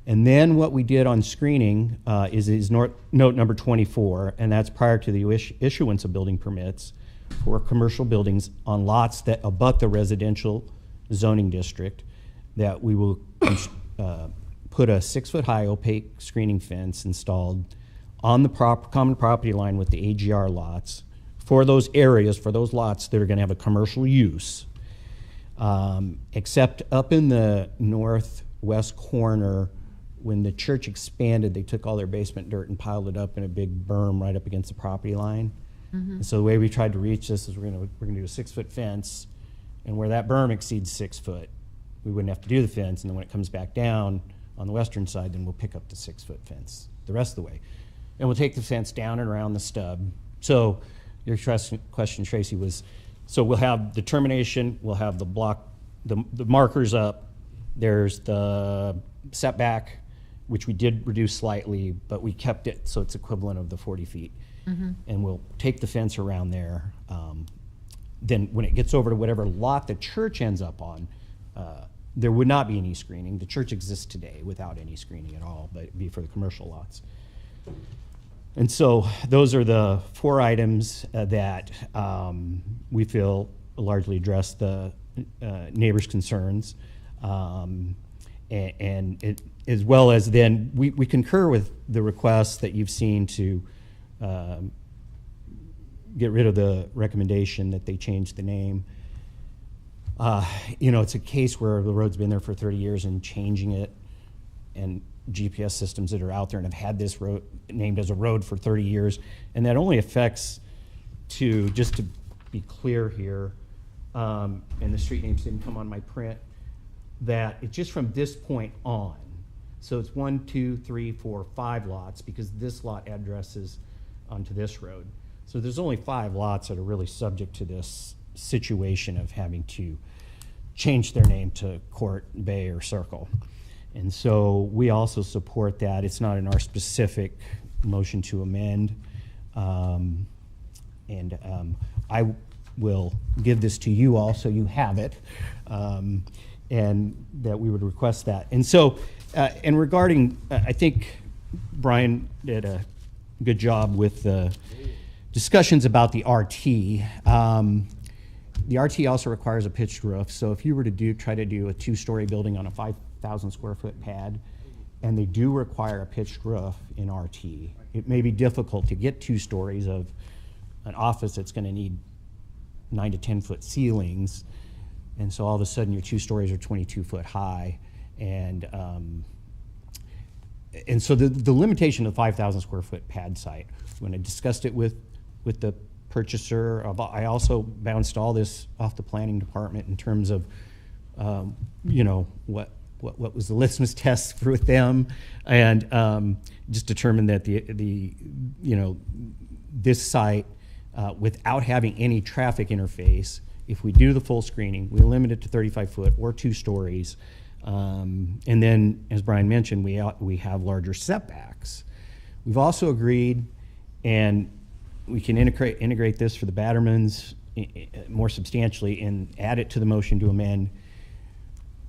And then what we did on screening is note number 24, and that's prior to the issuance of building permits for commercial buildings on lots that abut the residential zoning district, that we will put a 6-foot high opaque screening fence installed on the common property line with the AGR lots for those areas, for those lots that are going to have a commercial use, except up in the northwest corner. When the church expanded, they took all their basement dirt and piled it up in a big berm right up against the property line. And so the way we tried to reach this is we're gonna do a 6-foot fence, and where that berm exceeds 6 foot, we wouldn't have to do the fence, and then when it comes back down on the western side, then we'll pick up the 6-foot fence the rest of the way. And we'll take the fence down and around the stub. So your question, Tracy, was, so we'll have the termination, we'll have the block, the markers up, there's the setback, which we did reduce slightly, but we kept it so it's equivalent of the 40 feet. And we'll take the fence around there. Then when it gets over to whatever lot the church ends up on, there would not be any screening. The church exists today without any screening at all, but it'd be for the commercial lots. And so those are the 4 items that we feel largely address the neighbors' concerns. And it, as well as then, we concur with the requests that you've seen to get rid of the recommendation that they change the name. It's a case where the road's been there for 30 years and changing it, and GPS systems that are out there and have had this road named as a road for 30 years, and that only affects just to be clear here, and the street names didn't come on my print, that it's just from this point on. So it's 1, 2, 3, 4, 5 lots, because this lot addresses onto this road. So there's only 5 lots that are really subject to this situation of having to change their name to Court, Bay, or Circle. And so we also support that. It's not in our specific motion to amend. I will give this to you all so you have it. and that we would request that. And so, and regarding, I think Brian did a good job with the discussions about the RT. The RT also requires a pitched roof, so if you were to try to do a 2-story building on a 5,000 square foot pad, and they do require a pitched roof in RT, it may be difficult to get 2 stories of an office that's going to need 9 to 10 foot ceilings, and so all of a sudden your 2 stories are 22 foot high, and so the limitation of the 5,000 square foot pad site, when I discussed it with the purchaser, I also bounced all this off the planning department in terms of, you know, what was the litmus test with them, and just determined that the you know, this site, without having any traffic interface, if we do the full screening, we limit it to 35 foot or 2 stories. And then, as Brian mentioned, we have larger setbacks. We've also agreed, and we can integrate this for the Battermans more substantially and add it to the motion to amend,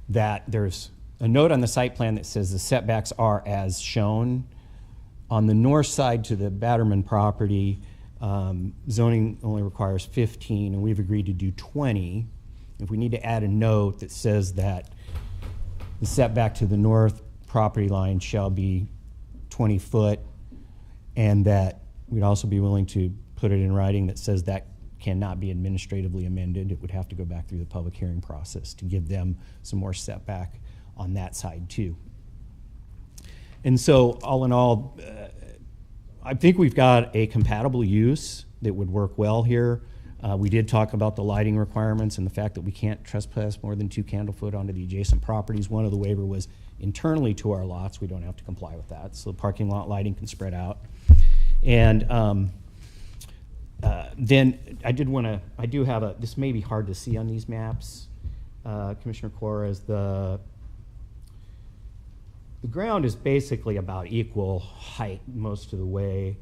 that there's a note on the site plan that says the setbacks are as shown. On the north side to the Batterman property, zoning only requires 15, and we've agreed to do 20. If we need to add a note that says that the setback to the north property line shall be 20 foot, and that we'd also be willing to put it in writing that says that cannot be administratively amended. It would have to go back through the public hearing process to give them some more setback on that side too. And so all in all, I think we've got a compatible use that would work well here. We did talk about the lighting requirements and the fact that we can't trespass more than 2 candle foot onto the adjacent properties. One of the waiver was internally to our lots. We don't have to comply with that. So the parking lot lighting can spread out. And then I do have this may be hard to see on these maps, Commissioner Cora, is the ground is basically about equal height most of the way.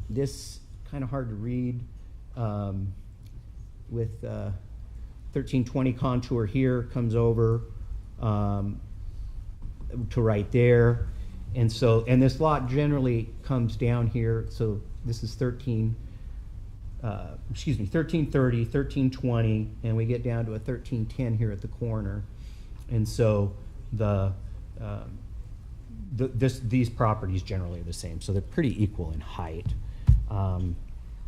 This kind of hard to read with 1320 contour here comes over to right there. And so, and this lot generally comes down here. So this is 1330, 1320, and we get down to a 1310 here at the corner. And so these properties generally are the same. So they're pretty equal in height. And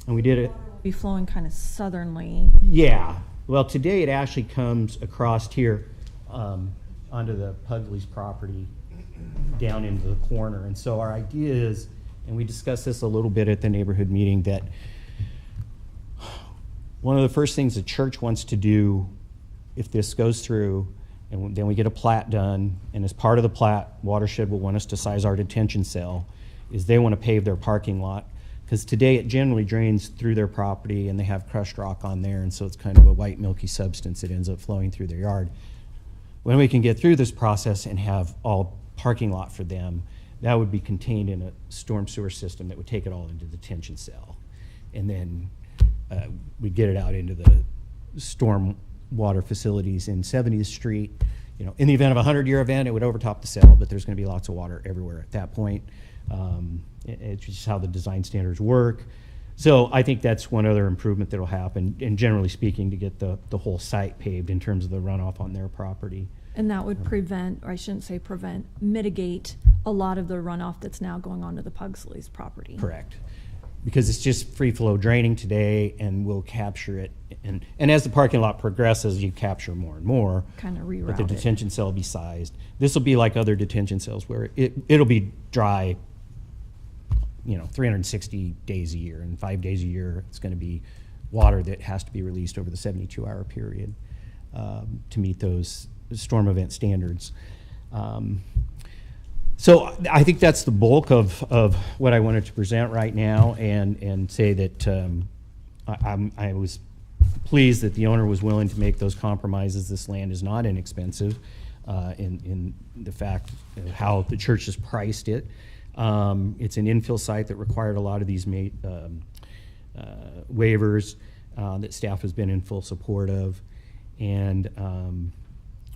we did it. Be flowing kind of southernly. Yeah. Well, today it actually comes across here onto the Pugsley's property down into the corner. And so our idea is, and we discussed this a little bit at the neighborhood meeting, that one of the first things the church wants to do if this goes through, and then we get a plat done, and as part of the plat, Watershed will want us to size our detention cell, is they want to pave their parking lot. Because today it generally drains through their property and they have crushed rock on there, and so it's kind of a white milky substance that ends up flowing through their yard. When we can get through this process and have all parking lot for them, that would be contained in a storm sewer system that would take it all into the detention cell. And then we'd get it out into the storm water facilities in 70th Street. You know, in the event of a 100-year event, it would overtop the cell, but there's going to be lots of water everywhere at that point. It's just how the design standards work. So I think that's one other improvement that will happen, and generally speaking, to get the whole site paved in terms of the runoff on their property. And that would prevent, or I shouldn't say prevent, mitigate a lot of the runoff that's now going onto the Pugsley's property. Correct. Because it's just free flow draining today, and we'll capture it. And as the parking lot progresses, you capture more and more. Kind of reroute But the it. detention cell will be sized. This will be like other detention cells where it'll be dry, 360 days a year, and 5 days a year it's going to be water that has to be released over the 72-hour period to meet those storm event standards. So I think that's the bulk of what I wanted to present right now, and say that I was pleased that the owner was willing to make those compromises. This land is not inexpensive in the fact of how the church has priced it. It's an infill site that required a lot of these waivers that staff has been in full support of. And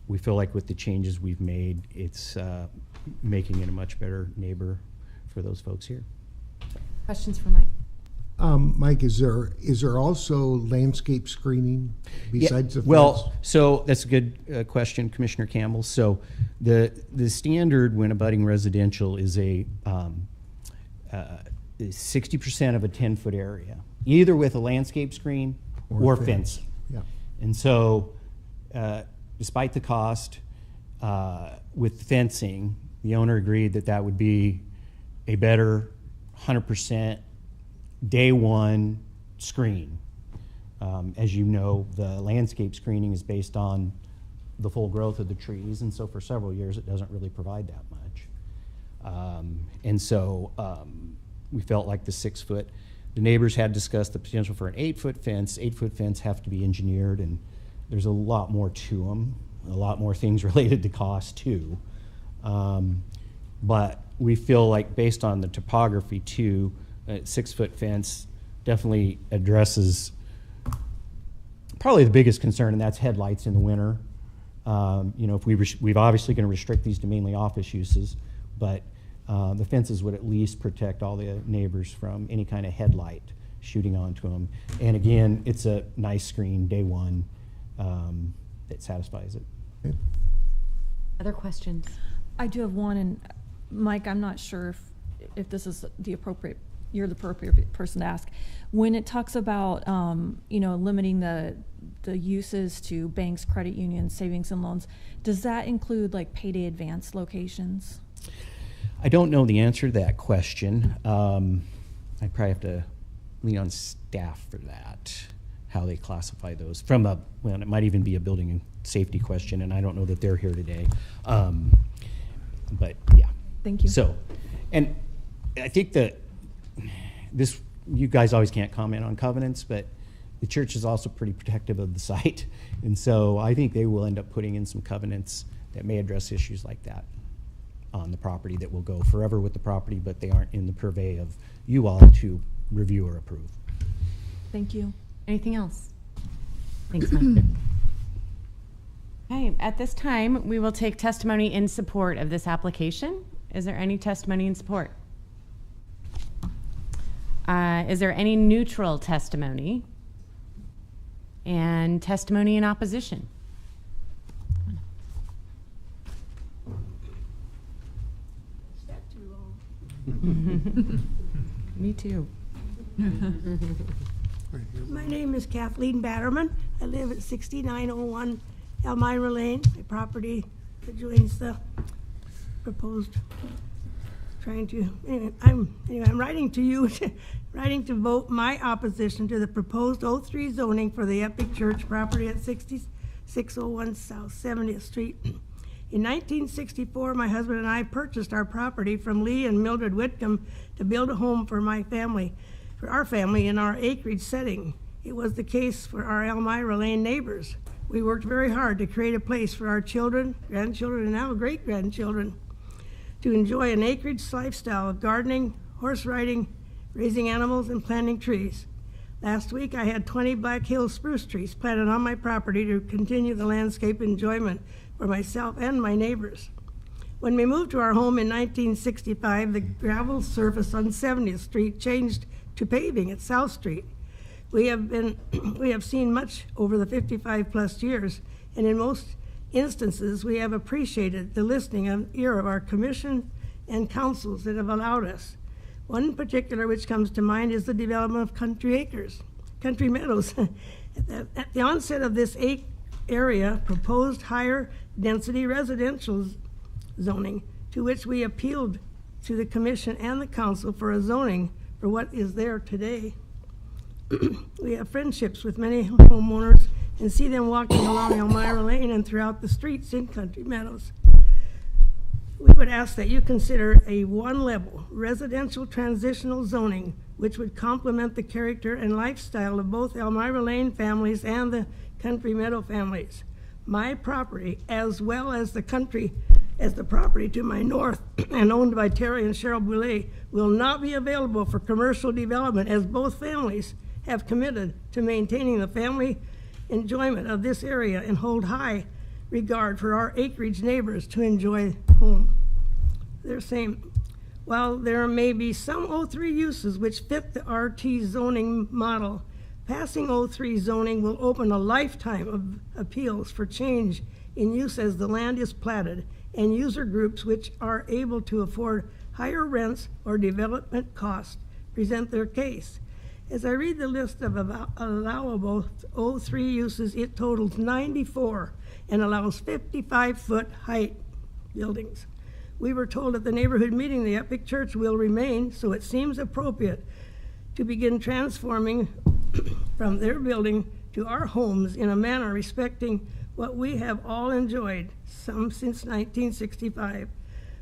we feel like with the changes we've made, it's making it a much better neighbor for those folks here. Questions for Mike? Mike, is there also landscape screening besides the fence? Well, so that's a good question, Commissioner Campbell. So the standard when abutting residential is a 60% of a 10-foot area, either with a landscape screen or fencing. Yeah. And so, despite the cost, with fencing, the owner agreed that that would be a better 100% day one screen. As you know, the landscape screening is based on the full growth of the trees, and so for several years it doesn't really provide that much. And so we felt like the 6 foot, the neighbors had discussed the potential for an 8-foot fence. 8-foot fence have to be engineered, and there's a lot more to them, a lot more things related to cost too. But we feel like based on the topography too, a 6-foot fence definitely addresses probably the biggest concern, and that's headlights in the winter. You know, if we've obviously going to restrict these to mainly office uses, but the fences would at least protect all the neighbors from any kind of headlight shooting onto them. And again, it's a nice screen, day one, that satisfies it. Other questions? I do have one, and Mike, I'm not sure if this is you're the appropriate person to ask. When it talks about, you know, limiting the uses to banks, credit unions, savings and loans, does that include like payday advance locations? I don't know the answer to that question. I probably have to lean on staff for that, how they classify those. Well, it might even be a building and safety question, and I don't know that they're here today. But yeah. Thank you. So, and I think that you guys always can't comment on covenants, but the church is also pretty protective of the site. And so I think they will end up putting in some covenants that may address issues like that on the property that will go forever with the property, but they aren't in the purvey of you all to review or approve. Thank you. Anything else? Thanks, Mike. Okay, at this time, we will take testimony in support of this application. Is there any testimony in support? Is there any neutral testimony? And testimony in opposition? Me too. My name is Kathleen Batterman. I live at 6901 Elmira Lane. My property adjoins the proposed, I'm writing to you, writing to vote my opposition to the proposed 03 zoning for the Epic Church property at 6601 South 70th Street. In 1964, my husband and I purchased our property from Lee and Mildred Whitcomb to build a home for our family in our acreage setting. It was the case for our Elmira Lane neighbors. We worked very hard to create a place for our children, grandchildren, and now great-grandchildren to enjoy an acreage lifestyle of gardening, horse riding, raising animals, and planting trees. Last week, I had 20 Black Hills spruce trees planted on my property to continue the landscape enjoyment for myself and my neighbors. When we moved to our home in 1965, the gravel surface on 70th Street changed to paving at South Street. We have seen much over the 55-plus years, and in most instances, we have appreciated the listening ear of our commission and councils that have allowed us. One in particular which comes to mind is the development of Country Meadows. At the onset of this area, proposed higher density residential zoning, to which we appealed to the commission and the council for a zoning for what is there today. We have friendships with many homeowners and see them walking along Elmira Lane and throughout the streets in Country Meadows. We would ask that you consider a one-level residential transitional zoning which would complement the character and lifestyle of both Elmira Lane families and the Country Meadow families. My property, as well as the property to my north and owned by Terry and Cheryl Boulay, will not be available for commercial development, as both families have committed to maintaining the family enjoyment of this area and hold high regard for our acreage neighbors to enjoy home. They're saying, while there may be some O3 uses which fit the RT zoning model, passing O3 zoning will open a lifetime of appeals for change in use as the land is platted, and user groups which are able to afford higher rents or development costs present their case. As I read the list of allowable O3 uses, it totals 94 and allows 55-foot height buildings. We were told at the neighborhood meeting the Epic Church will remain, so it seems appropriate to begin transforming from their building to our homes in a manner respecting what we have all enjoyed, some since 1965.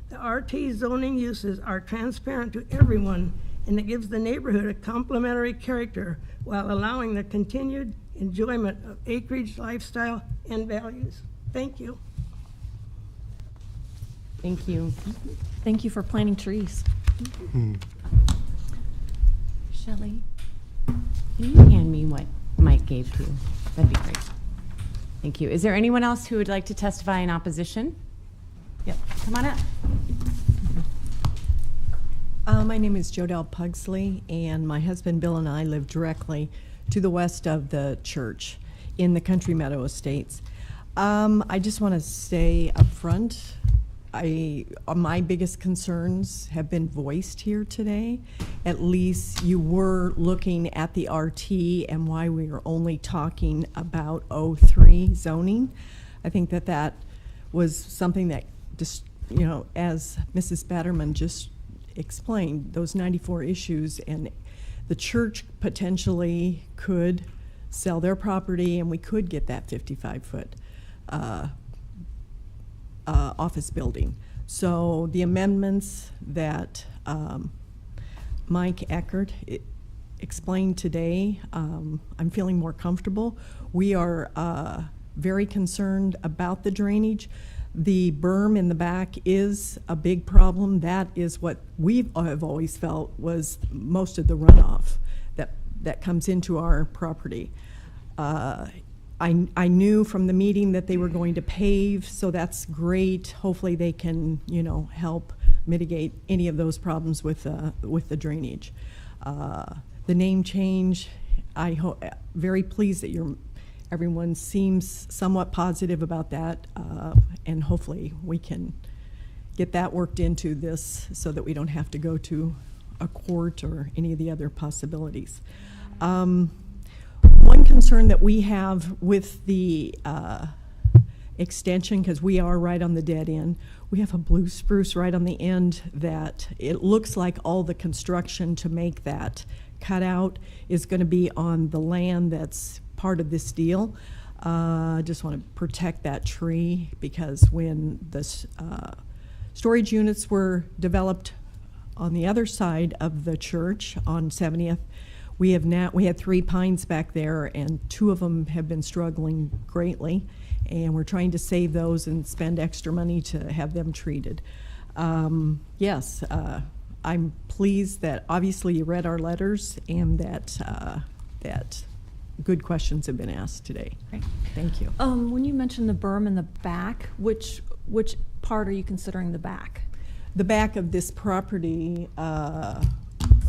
The RT zoning uses are transparent to everyone, and it gives the neighborhood a complementary character while allowing the continued enjoyment of acreage lifestyle and values. Thank you. Thank you. Thank you for planting trees. Shelley, can you hand me what Mike gave to you? That'd be great. Thank you. Is there anyone else who would like to testify in opposition? Yep, come on up. My name is Jodelle Pugsley, and my husband Bill and I live directly to the west of the church in the Country Meadow Estates. I just want to say up front, my biggest concerns have been voiced here today. At least you were looking at the RT and why we were only talking about O3 zoning. I think that was something that just, as Mrs. Batterman just explained, those 94 issues, and the church potentially could sell their property and we could get that 55-foot office building. So the amendments that Mike Eckert explained today, I'm feeling more comfortable. We are very concerned about the drainage. The berm in the back is a big problem. That is what I've always felt was most of the runoff that comes into our property. I knew from the meeting that they were going to pave, so that's great. Hopefully they can, help mitigate any of those problems with the drainage. The name change, very pleased that everyone seems somewhat positive about that, and hopefully we can get that worked into this so that we don't have to go to a court or any of the other possibilities. One concern that we have with the extension, because we are right on the dead end, we have a blue spruce right on the end that it looks like all the construction to make that cutout is going to be on the land that's part of this deal. Just want to protect that tree, because when the storage units were developed on the other side of the church on 70th, we had 3 pines back there, and 2 of them have been struggling greatly, and we're trying to save those and spend extra money to have them treated. Yes, I'm pleased that obviously you read our letters and that good questions have been asked today. Great. Thank you. When you mentioned the berm in the back, which part are you considering the back? The back of this property,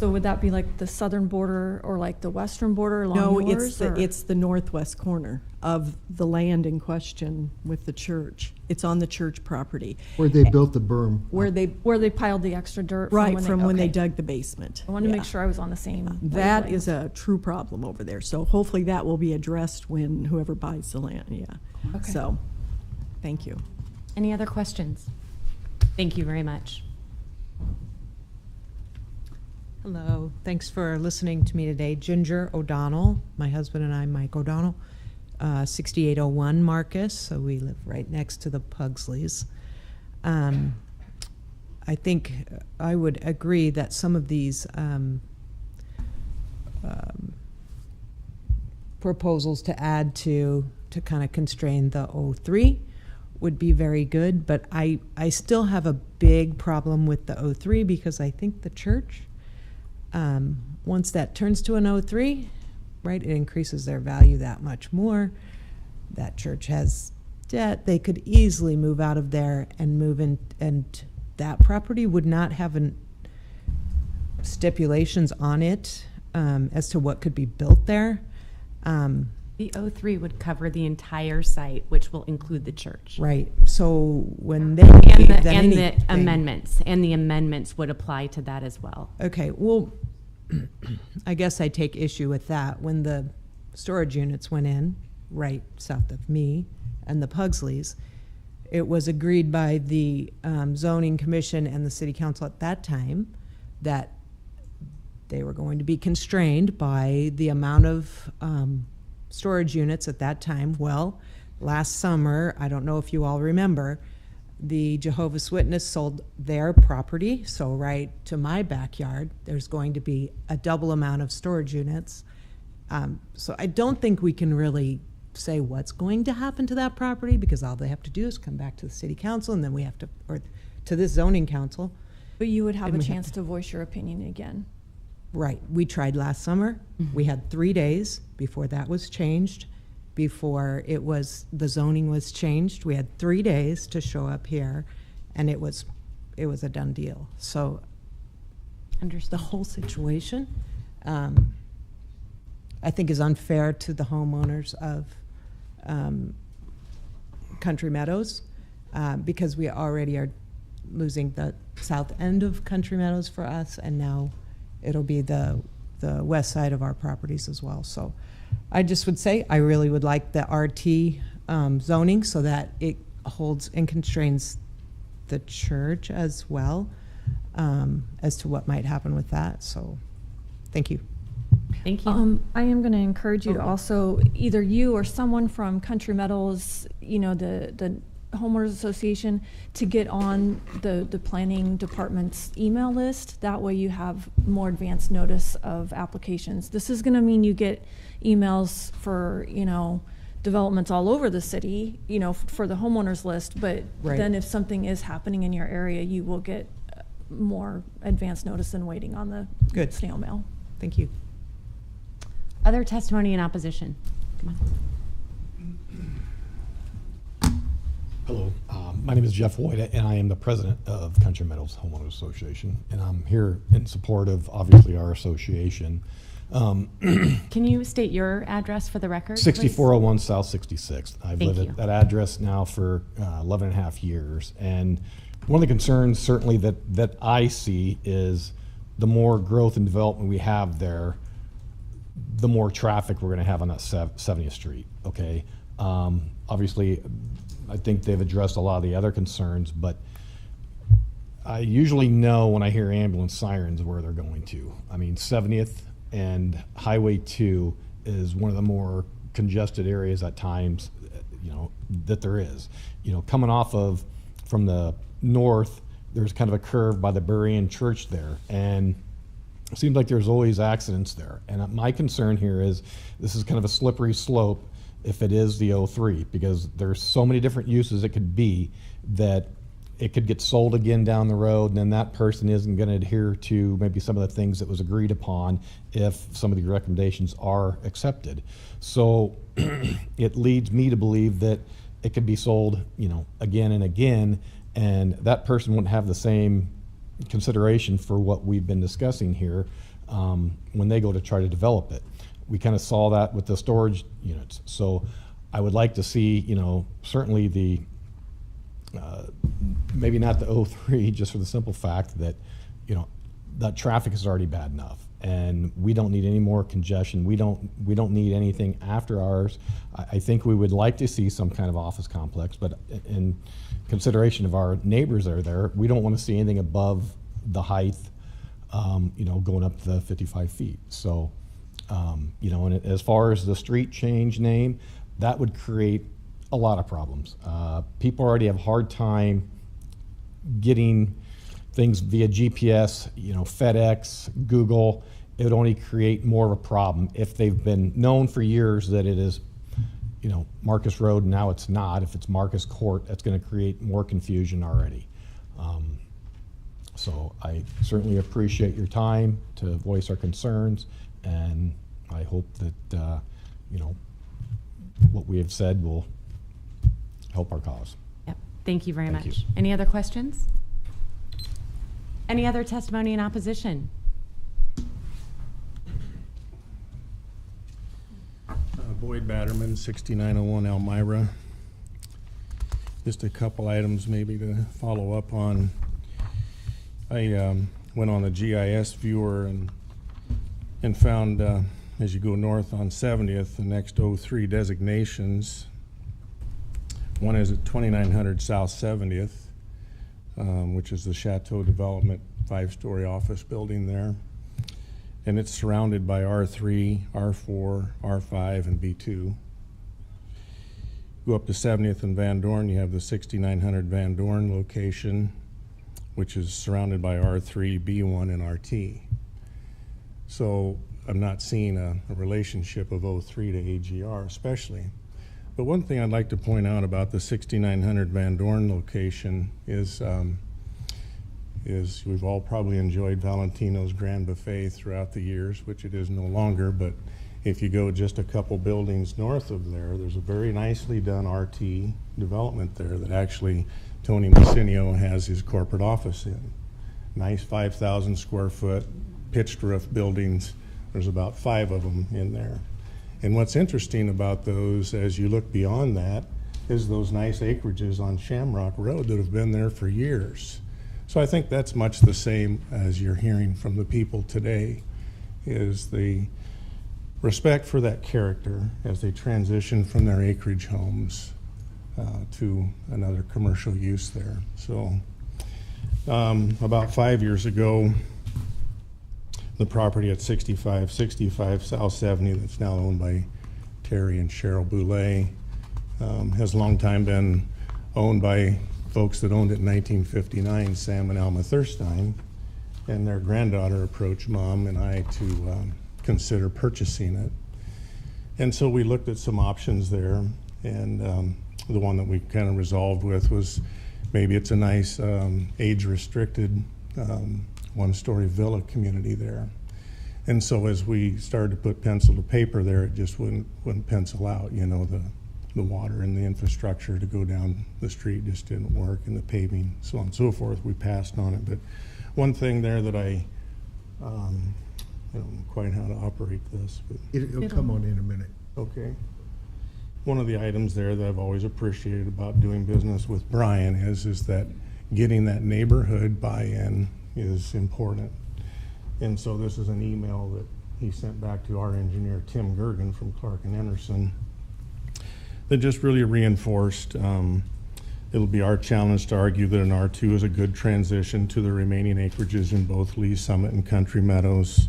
So would that be like the southern border or like the western border along no, yours? it's the northwest corner of the land in question with the church. It's on the church property. Where they built the berm. Where they piled the extra dirt right from when they okay. dug the basement. I wanted to Yeah. make sure I was on the same That wavelength. is a true problem over there. So hopefully that will be addressed when whoever buys the land. Yeah. Okay. So, thank you. Any other questions? Thank you very much. Hello, thanks for listening to me today. Ginger O'Donnell, my husband and I, Mike O'Donnell, 6801 Marcus, so we live right next to the Pugsleys. I think I would agree that some of these proposals to add to kind of constrain the O3 would be very good, but I still have a big problem with the O3 because I think the church, once that turns to an O3, right, it increases their value that much more. That church has debt, they could easily move out of there and move in, and that property would not have stipulations on it as to what could be built there. The O3 would cover the entire site, which will include the church. Right, so when they And leave, the, then and the anything- amendments would apply to that as well. Okay, well, I guess I take issue with that. When the storage units went in, right south of me, and the Pugsleys, it was agreed by the zoning commission and the city council at that time that they were going to be constrained by the amount of storage units at that time. Well, last summer, I don't know if you all remember, the Jehovah's Witness sold their property, so right to my backyard, there's going to be a double amount of storage units. So I don't think we can really say what's going to happen to that property, because all they have to do is come back to the city council, and then we have to, or to this zoning council. But you would have And a we have chance to- to voice your opinion again. Right, we tried last summer. We had 3 days before that was changed, before the zoning was changed. We had 3 days to show up here, and it was a done deal. So the Understood. whole situation, I think, is unfair to the homeowners of Country Meadows, because we already are losing the south end of Country Meadows for us, and now it'll be the west side of our properties as well. So I just would say, I really would like the RT zoning so that it holds and constrains the church as well, as to what might happen with that. So, thank you. Thank you. I am going to encourage you to Okay. also, either you or someone from Country Meadows, the homeowners association, to get on the planning department's email list. That way you have more advanced notice of applications. This is going to mean you get emails for, developments all over the city, for the homeowners list. But Right. then if something is happening in your area, you will get more advanced notice than waiting on the Good. snail mail. Thank you. Other testimony in opposition? Come on. Hello, my name is Jeff White, and I am the president of Country Meadows Homeowners Association, and I'm here in support of, obviously, our association. Can you state your address for the record, please? 6401 South 66th. I've Thank lived you. at that address now for 11 and a half years, and one of the concerns certainly that I see is the more growth and development we have there, the more traffic we're going to have on that 70th Street, okay? Obviously, I think they've addressed a lot of the other concerns, but I usually know when I hear ambulance sirens where they're going to. I mean, 70th and Highway 2 is one of the more congested areas at times, that there is. Coming off from the north, there's kind of a curve by the Berean Church there, and it seems like there's always accidents there. And my concern here is this is kind of a slippery slope if it is the 03, because there's so many different uses it could be that it could get sold again down the road, and then that person isn't going to adhere to maybe some of the things that was agreed upon if some of the recommendations are accepted. So it leads me to believe that it could be sold, again and again, and that person wouldn't have the same consideration for what we've been discussing here when they go to try to develop it. We kind of saw that with the storage units. So I would like to see, certainly the, maybe not the 03, just for the simple fact that, that traffic is already bad enough. And we don't need any more congestion. We don't need anything after ours. I think we would like to see some kind of office complex, but in consideration of our neighbors that are there, we don't want to see anything above the height, going up to 55 feet. So, and as far as the street change name, that would create a lot of problems. People already have a hard time getting things via GPS, FedEx, Google. It would only create more of a problem if they've been known for years that it is, Marcus Road, and now it's not. If it's Marcus Court, that's going to create more confusion already. So I certainly appreciate your time to voice our concerns, and I hope that, what we have said will help our cause. Yep. Thank you very Thank much. you. Any other questions? Any other testimony in opposition? Boyd Batterman, 6901 Elmira. Just a couple items maybe to follow up on. I went on the GIS viewer and found, as you go north on 70th, the next 03 designations. One is at 2900 South 70th, which is the Chateau Development 5-story office building there. And it's surrounded by R3, R4, R5, and B2. Go up to 70th and Van Dorn, you have the 6900 Van Dorn location, which is surrounded by R3, B1, and RT. So I'm not seeing a relationship of 03 to AGR especially. But one thing I'd like to point out about the 6900 Van Dorn location is we've all probably enjoyed Valentino's Grand Buffet throughout the years, which it is no longer, but if you go just a couple buildings north of there, there's a very nicely done RT development there that actually Tony Massinio has his corporate office in. Nice 5,000 square foot pitched roof buildings. There's about 5 of them in there. And what's interesting about those, as you look beyond that, is those nice acreages on Shamrock Road that have been there for years. So I think that's much the same as you're hearing from the people today, is the respect for that character as they transition from their acreage homes to another commercial use there. So about 5 years ago, the property at 6565 South 70 that's now owned by Terry and Cheryl Boulay has long time been owned by folks that owned it in 1959, Sam and Alma Thurstein, and their granddaughter approached Mom and I to consider purchasing it. And so we looked at some options there, and the one that we kind of resolved with was maybe it's a nice age-restricted one-story villa community there. And so as we started to put pencil to paper there, it just wouldn't pencil out. You know, the water and the infrastructure to go down the street just didn't work, and the paving, so on and so forth. We passed on it. But one thing there that I don't know quite how to operate this, but It'll come on in a minute. okay. One of the items there that I've always appreciated about doing business with Brian is that getting that neighborhood buy-in is important. And so this is an email that he sent back to our engineer, Tim Gergen from Clark and Anderson, that just really reinforced it'll be our challenge to argue that an R2 is a good transition to the remaining acreages in both Lee Summit and Country Meadows.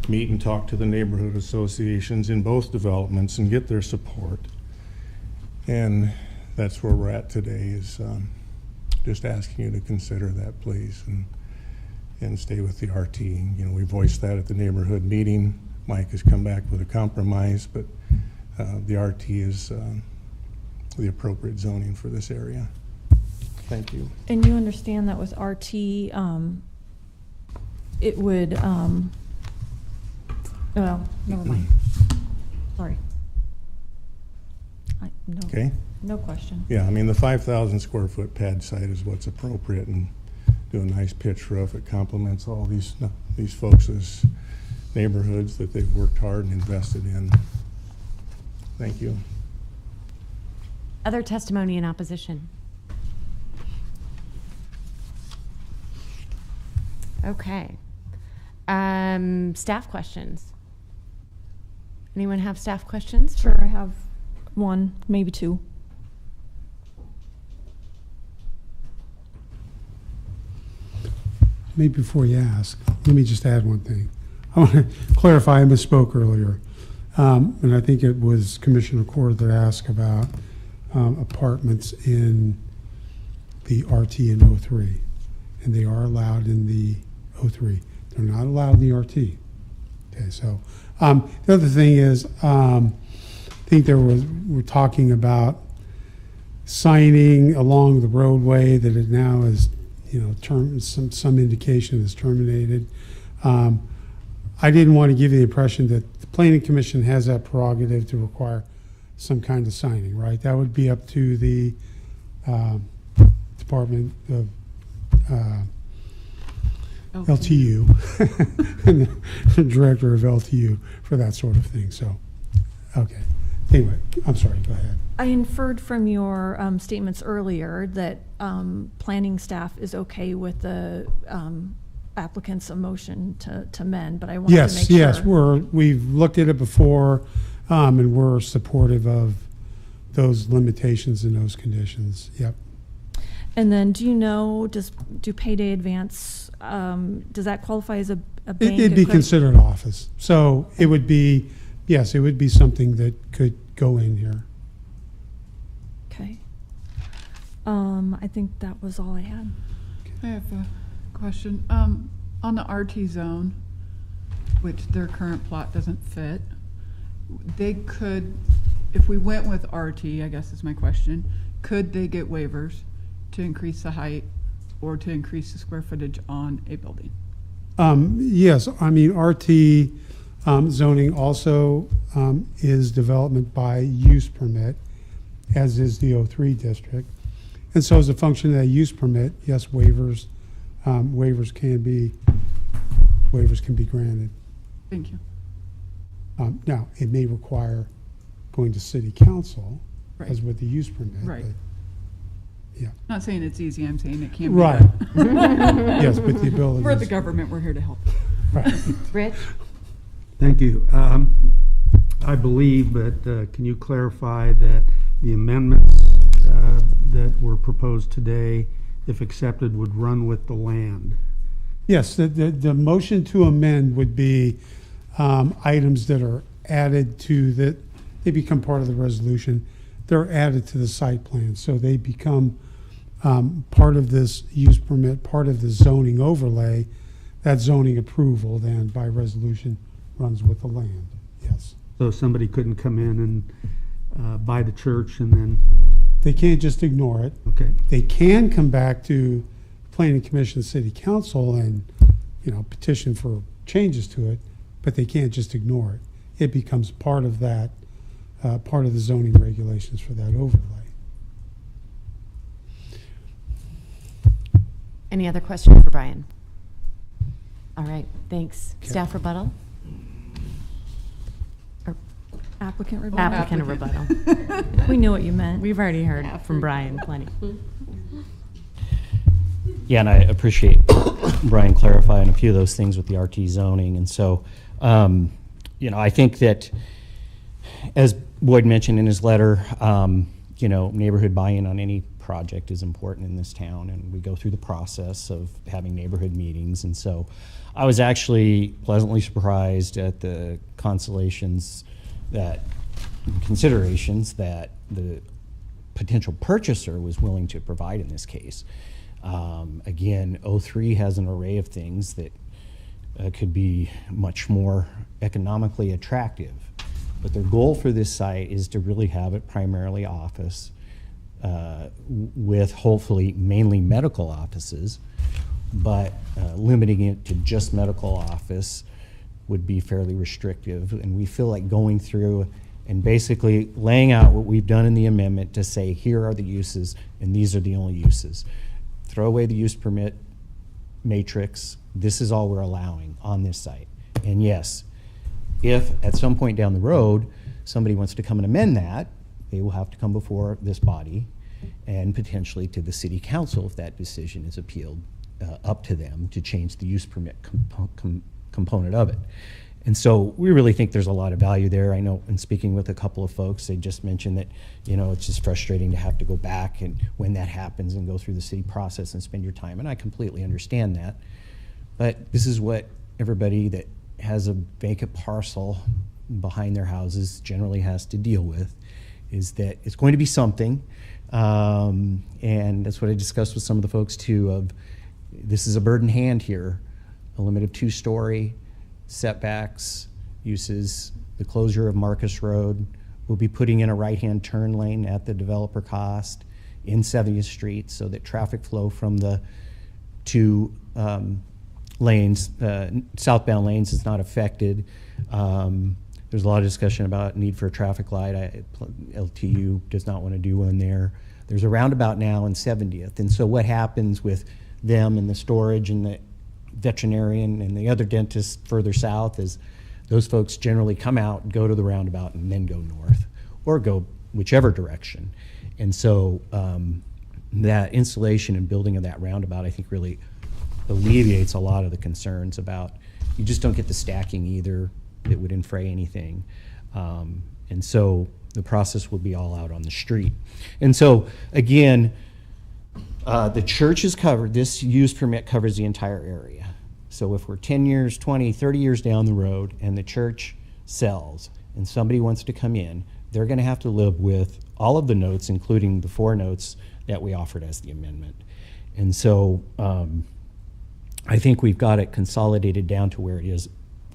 Meet and talk to the neighborhood associations in both developments and get their support. And that's where we're at today, is just asking you to consider that, please, and stay with the RT. You know, we voiced that at the neighborhood meeting. Mike has come back with a compromise, but the RT is the appropriate zoning for this area. Thank you. And you understand that with RT, it would, well, never mind. Sorry. No, Okay. no question. Yeah, I mean, the 5,000 square foot pad site is what's appropriate, and do a nice pitch roof. It complements all these folks' neighborhoods that they've worked hard and invested in. Thank you. Other testimony in opposition? Okay. Staff questions? Anyone have staff questions? Sure, I have one, maybe two. Maybe before you ask, let me just add one thing. I want to clarify, I misspoke earlier. And I think it was Commissioner Cord that asked about apartments in the RT and 03. And they are allowed in the 03. They're not allowed in the RT. Okay, so the other thing is, I think we're talking about signing along the roadway that it now is, you know, some indication is terminated. I didn't want to give you the impression that the Planning Commission has that prerogative to require some kind of signing, right? That would be up to the Department of LTU, and the director of LTU for that sort of thing. So, okay. Anyway, I'm sorry, go ahead. I inferred from your statements earlier that planning staff is okay with the applicant's motion to amend, but I wanted to make sure. Yes, we've looked at it before, and we're supportive of those limitations and those conditions. Yep. And then, do you know, do payday advance, does that qualify as a bank? It'd be considered office. So it would be, yes, it would be something that could go in here. Okay. I think that was all I had. I have a question. On the RT zone, which their current plot doesn't fit, they could, if we went with RT, I guess is my question, could they get waivers to increase the height or to increase the square footage on a building? Yes, I mean, RT zoning also is development by use permit, as is the 03 district. And so as a function of that use permit, yes, waivers can be granted. Thank you. Now, it may require going to city council, Right. as with the use permit. Right. But, yeah. Not saying it's easy, I'm saying it can be Right. done. Yes, but the ability. We're the government, we're here to help. Right. Rich? Thank you. I believe, but can you clarify that the amendments that were proposed today, if accepted, would run with the land? Yes, the motion to amend would be items that are added to they become part of the resolution. They're added to the site plan, so they become part of this use permit, part of the zoning overlay. That zoning approval then by resolution runs with the land, yes. So somebody couldn't come in and buy the church and then, They can't just ignore it. okay. They can come back to Planning Commission, City Council and, petition for changes to it, but they can't just ignore it. It becomes part of that, part of the zoning regulations for that overlay. Any other questions for Brian? All right, thanks. Staff rebuttal? Or Applicant rebuttal? applicant rebuttal? We knew what you meant. We've already heard from Brian plenty. Yeah, and I appreciate Brian clarifying a few of those things with the RT zoning. And so, I think that, as Boyd mentioned in his letter, neighborhood buy-in on any project is important in this town, and we go through the process of having neighborhood meetings. And so I was actually pleasantly surprised at the considerations that the potential purchaser was willing to provide in this case. Again, 03 has an array of things that could be much more economically attractive. But their goal for this site is to really have it primarily office, with hopefully mainly medical offices, but limiting it to just medical office would be fairly restrictive. And we feel like going through and basically laying out what we've done in the amendment to say, here are the uses and these are the only uses. Throw away the use permit matrix. This is all we're allowing on this site. And yes, if at some point down the road somebody wants to come and amend that, they will have to come before this body and potentially to the city council if that decision is appealed up to them to change the use permit component of it. And so we really think there's a lot of value there. I know in speaking with a couple of folks, they just mentioned that, it's just frustrating to have to go back and when that happens and go through the city process and spend your time. And I completely understand that. But this is what everybody that has a vacant parcel behind their houses generally has to deal with, is that it's going to be something. And that's what I discussed with some of the folks too, of this is a bird in hand here, a limit of 2-story, setbacks, uses, the closure of Marcus Road. We'll be putting in a right-hand turn lane at the developer cost in 70th Street so that traffic flow from the two lanes, southbound lanes is not affected. There's a lot of discussion about need for a traffic light. LTU does not want to do one there. There's a roundabout now in 70th. And so what happens with them and the storage and the veterinarian and the other dentists further south is those folks generally come out and go to the roundabout and then go north or go whichever direction. And so that installation and building of that roundabout, I think, really alleviates a lot of the concerns about you just don't get the stacking either that would infray anything. And so the process will be all out on the street. And so, again, the church is covered. This use permit covers the entire area. So if we're 10 years, 20, 30 years down the road and the church sells and somebody wants to come in, they're going to have to live with all of the notes, including the 4 notes that we offered as the amendment. And so I think we've got it consolidated down to where it is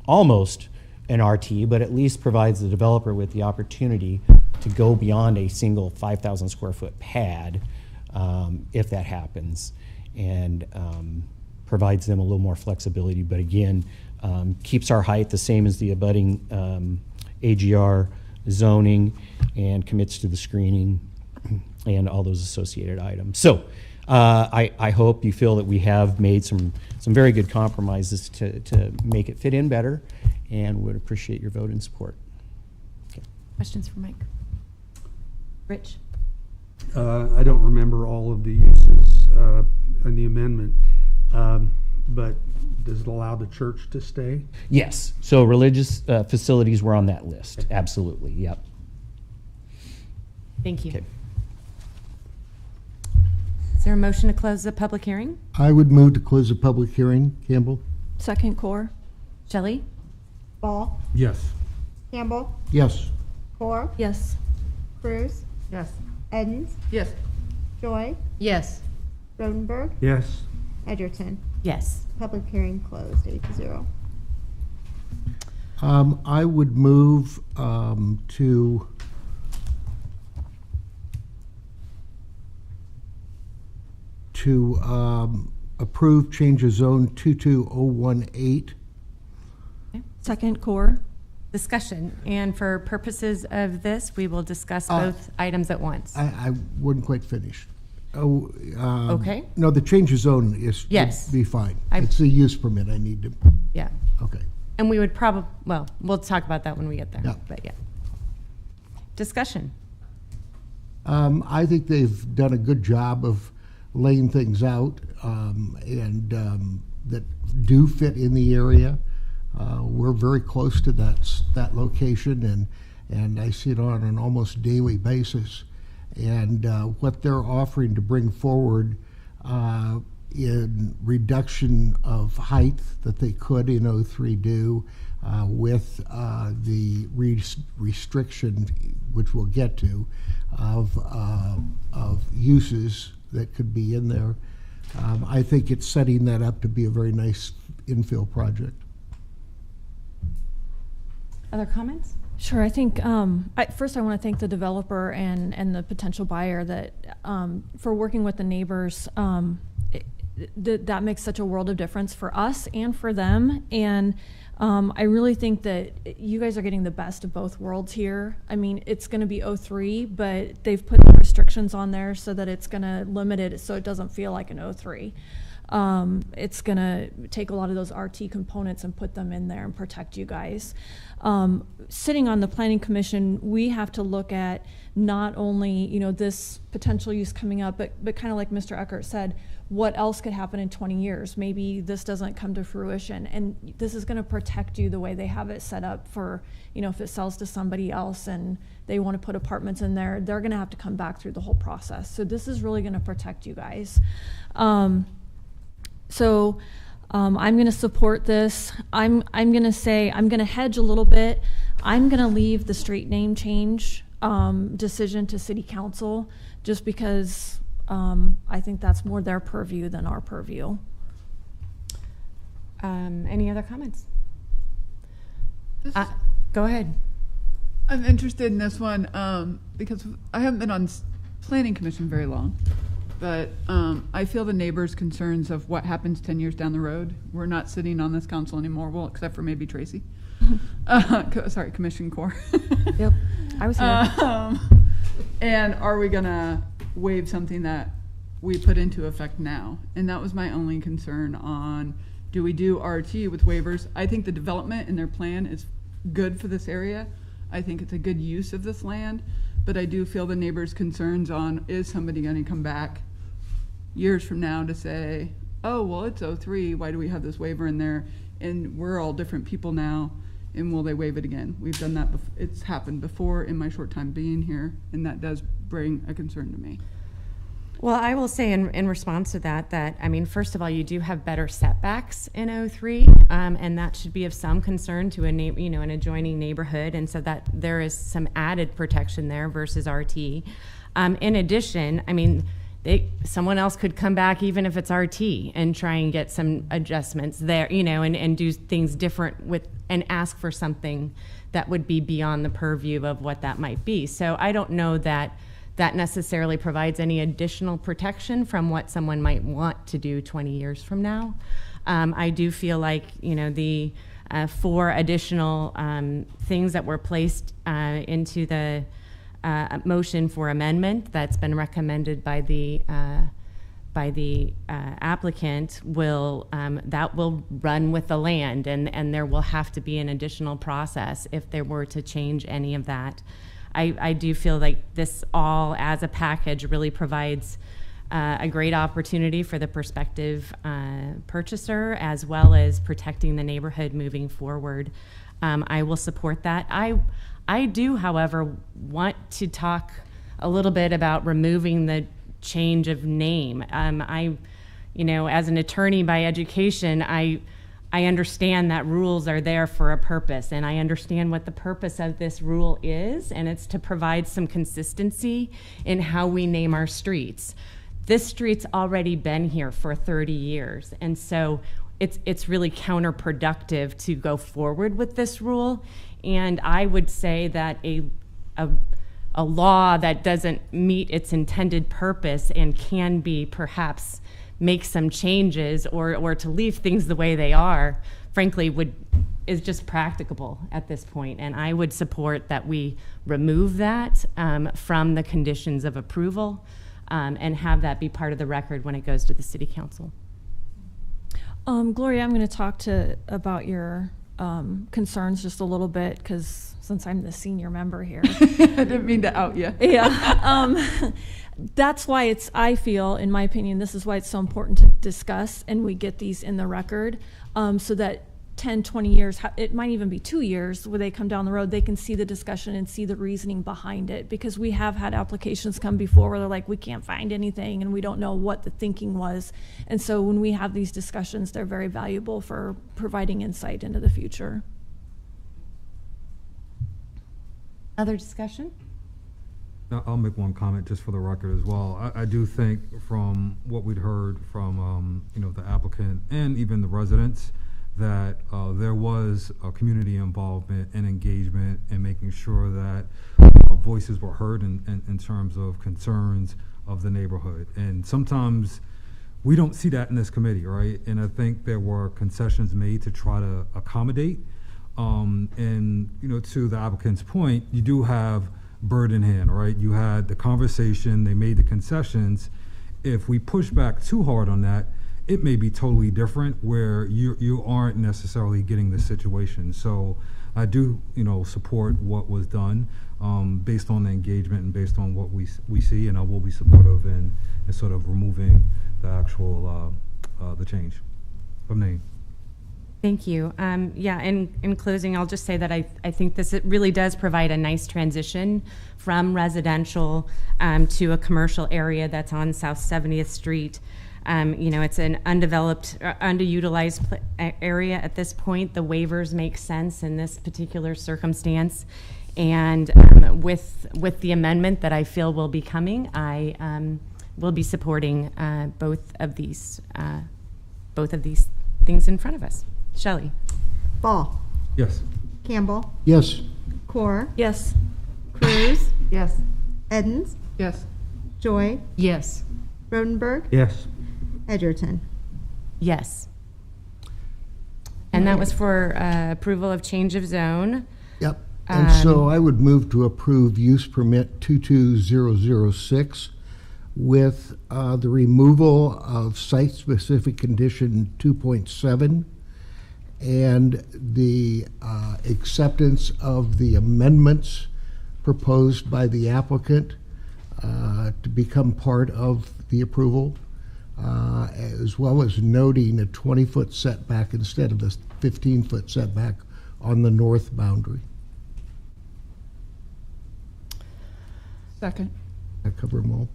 almost an RT, but at least provides the developer with the opportunity to go beyond a single 5,000 square foot pad if that happens, and provides them a little more flexibility, but again, keeps our height the same as the abutting AGR zoning and commits to the screening and all those associated items. So I hope you feel that we have made some very good compromises to make it fit in better, and would appreciate your vote and support. Okay. Questions for Mike? Rich? I don't remember all of the uses in the amendment, but does it allow the church to stay? Yes. So religious facilities were on that list. Absolutely. Yep. Thank you. Okay. Is there a motion to close the public hearing? I would move to close the public hearing. Campbell? Second core. Shelley? Ball, Yes. Campbell, Yes. Core, Yes. Cruz, Yes. Edens, Yes. Joy, Yes. Rodenberg, Yes. Edgerton. Yes. Public hearing closed, 8-0. I would move to approve change of zone 22018. Second core. Discussion, and for purposes of this, we will discuss both items at once. I wasn't quite finished. Oh, Okay. No, the change of zone is Yes. would be fine. I- It's a use permit I need to. Yeah. Okay. And we would probably, well, we'll talk about that when we get there. Yeah. But yeah. Discussion. I think they've done a good job of laying things out and that do fit in the area. We're very close to that location, and I see it on an almost daily basis. And what they're offering to bring forward in reduction of height that they could in 03 do with the restriction, which we'll get to, of uses that could be in there. I think it's setting that up to be a very nice infill project. Other comments? Sure. I think first I want to thank the developer and the potential buyer that for working with the neighbors. That makes such a world of difference for us and for them. And I really think that you guys are getting the best of both worlds here. I mean, it's going to be 03, but they've put the restrictions on there so that it's going to limit it so it doesn't feel like an 03. It's going to take a lot of those RT components and put them in there and protect you guys. Sitting on the Planning Commission, we have to look at not only, this potential use coming up, but kind of like Mr. Eckert said, what else could happen in 20 years? Maybe this doesn't come to fruition, and this is going to protect you the way they have it set up for, if it sells to somebody else and they want to put apartments in there, they're going to have to come back through the whole process. So this is really going to protect you guys. So I'm going to support this. I'm going to say, I'm going to hedge a little bit. I'm going to leave the street name change decision to City Council, just because I think that's more their purview than our purview. Any other comments? Go ahead. I'm interested in this one because I haven't been on Planning Commission very long, but I feel the neighbors' concerns of what happens 10 years down the road. We're not sitting on this council anymore, well, except for maybe Tracy. Sorry, Commission Corps. Yep, I was here. And are we gonna waive something that we put into effect now? And that was my only concern on, do we do RT with waivers? I think the development in their plan is good for this area. I think it's a good use of this land, but I do feel the neighbors' concerns on, is somebody gonna come back years from now to say, oh, well, it's 03, why do we have this waiver in there? And we're all different people now, and will they waive it again? We've done that, it's happened before in my short time being here, and that does bring a concern to me. Well, I will say in response to that, I mean, first of all, you do have better setbacks in 03, and that should be of some concern to an adjoining neighborhood, and so that there is some added protection there versus RT. In addition, I mean, someone else could come back even if it's RT and try and get some adjustments there, and do things different and ask for something that would be beyond the purview of what that might be. So I don't know that necessarily provides any additional protection from what someone might want to do 20 years from now. I do feel like, the 4 additional things that were placed into the motion for amendment that's been recommended by the applicant will run with the land, and there will have to be an additional process if there were to change any of that. I do feel like this all as a package really provides a great opportunity for the prospective purchaser, as well as protecting the neighborhood moving forward. I will support that. I do, however, want to talk a little bit about removing the change of name. As an attorney by education, I understand that rules are there for a purpose, and I understand what the purpose of this rule is, and it's to provide some consistency in how we name our streets. This street's already been here for 30 years, and so it's really counterproductive to go forward with this rule. And I would say that a law that doesn't meet its intended purpose and can be perhaps make some changes or to leave things the way they are, frankly, is just practicable at this point. And I would support that we remove that from the conditions of approval and have that be part of the record when it goes to the city council. Gloria, I'm going to talk about your concerns just a little bit, because since I'm the senior member here. I didn't mean to out you. Yeah. That's why I feel, in my opinion, this is why it's so important to discuss and we get these in the record, so that 10, 20 years, it might even be 2 years, where they come down the road, they can see the discussion and see the reasoning behind it. Because we have had applications come before where they're like, we can't find anything and we don't know what the thinking was. And so when we have these discussions, they're very valuable for providing insight into the future. Other discussion? I'll make one comment just for the record as well. I do think from what we'd heard from the applicant and even the residents, that there was a community involvement and engagement and making sure that voices were heard in terms of concerns of the neighborhood. And sometimes we don't see that in this committee, right? And I think there were concessions made to try to accommodate. And to the applicant's point, you do have bird in hand, right? You had the conversation, they made the concessions. If we push back too hard on that, it may be totally different, where you aren't necessarily getting the situation. So I do, support what was done based on the engagement and based on what we see, and I will be supportive in sort of removing the actual the change of name. Thank you. In closing, I'll just say that I think it really does provide a nice transition from residential to a commercial area that's on South 70th Street. It's an undeveloped, underutilized area at this point. The waivers make sense in this particular circumstance. And with the amendment that I feel will be coming, I will be supporting both of these things in front of us. Shelley? Ball? Yes. Campbell? Yes. Core? Yes. Cruz? Yes. Edens? Yes. Joy? Yes. Rodenberg, Yes. Edgerton. Yes. And that was for approval of change of zone. Yep. And so I would move to approve use permit 22006 with the removal of site-specific condition 2.7 and the acceptance of the amendments proposed by the applicant to become part of the approval, as well as noting a 20-foot setback instead of the 15-foot setback on the north boundary. Second. That cover them all?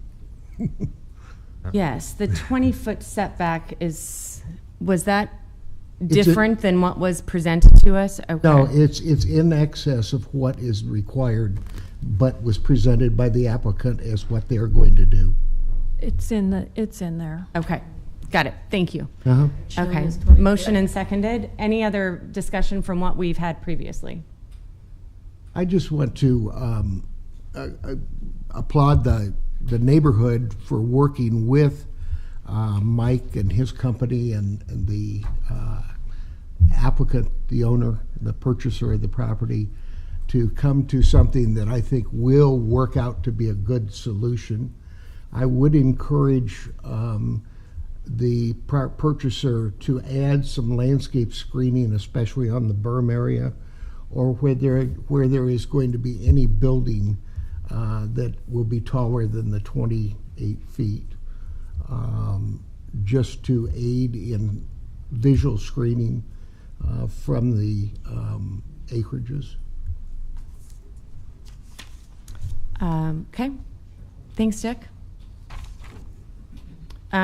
Yes, the 20-foot setback was that It's different than what was presented to us? Okay. No, it's in excess of what is required, but was presented by the applicant as what they're going to do. It's in there. Okay, got it. Thank you. Uh-huh. Okay, motion and seconded. Any other discussion from what we've had previously? I just want to applaud the neighborhood for working with Mike and his company and the applicant, the owner, the purchaser of the property, to come to something that I think will work out to be a good solution. I would encourage the purchaser to add some landscape screening, especially on the berm area, or where there is going to be any building that will be taller than the 28 feet, just to aid in visual screening from the acreages. Okay, thanks, Dick.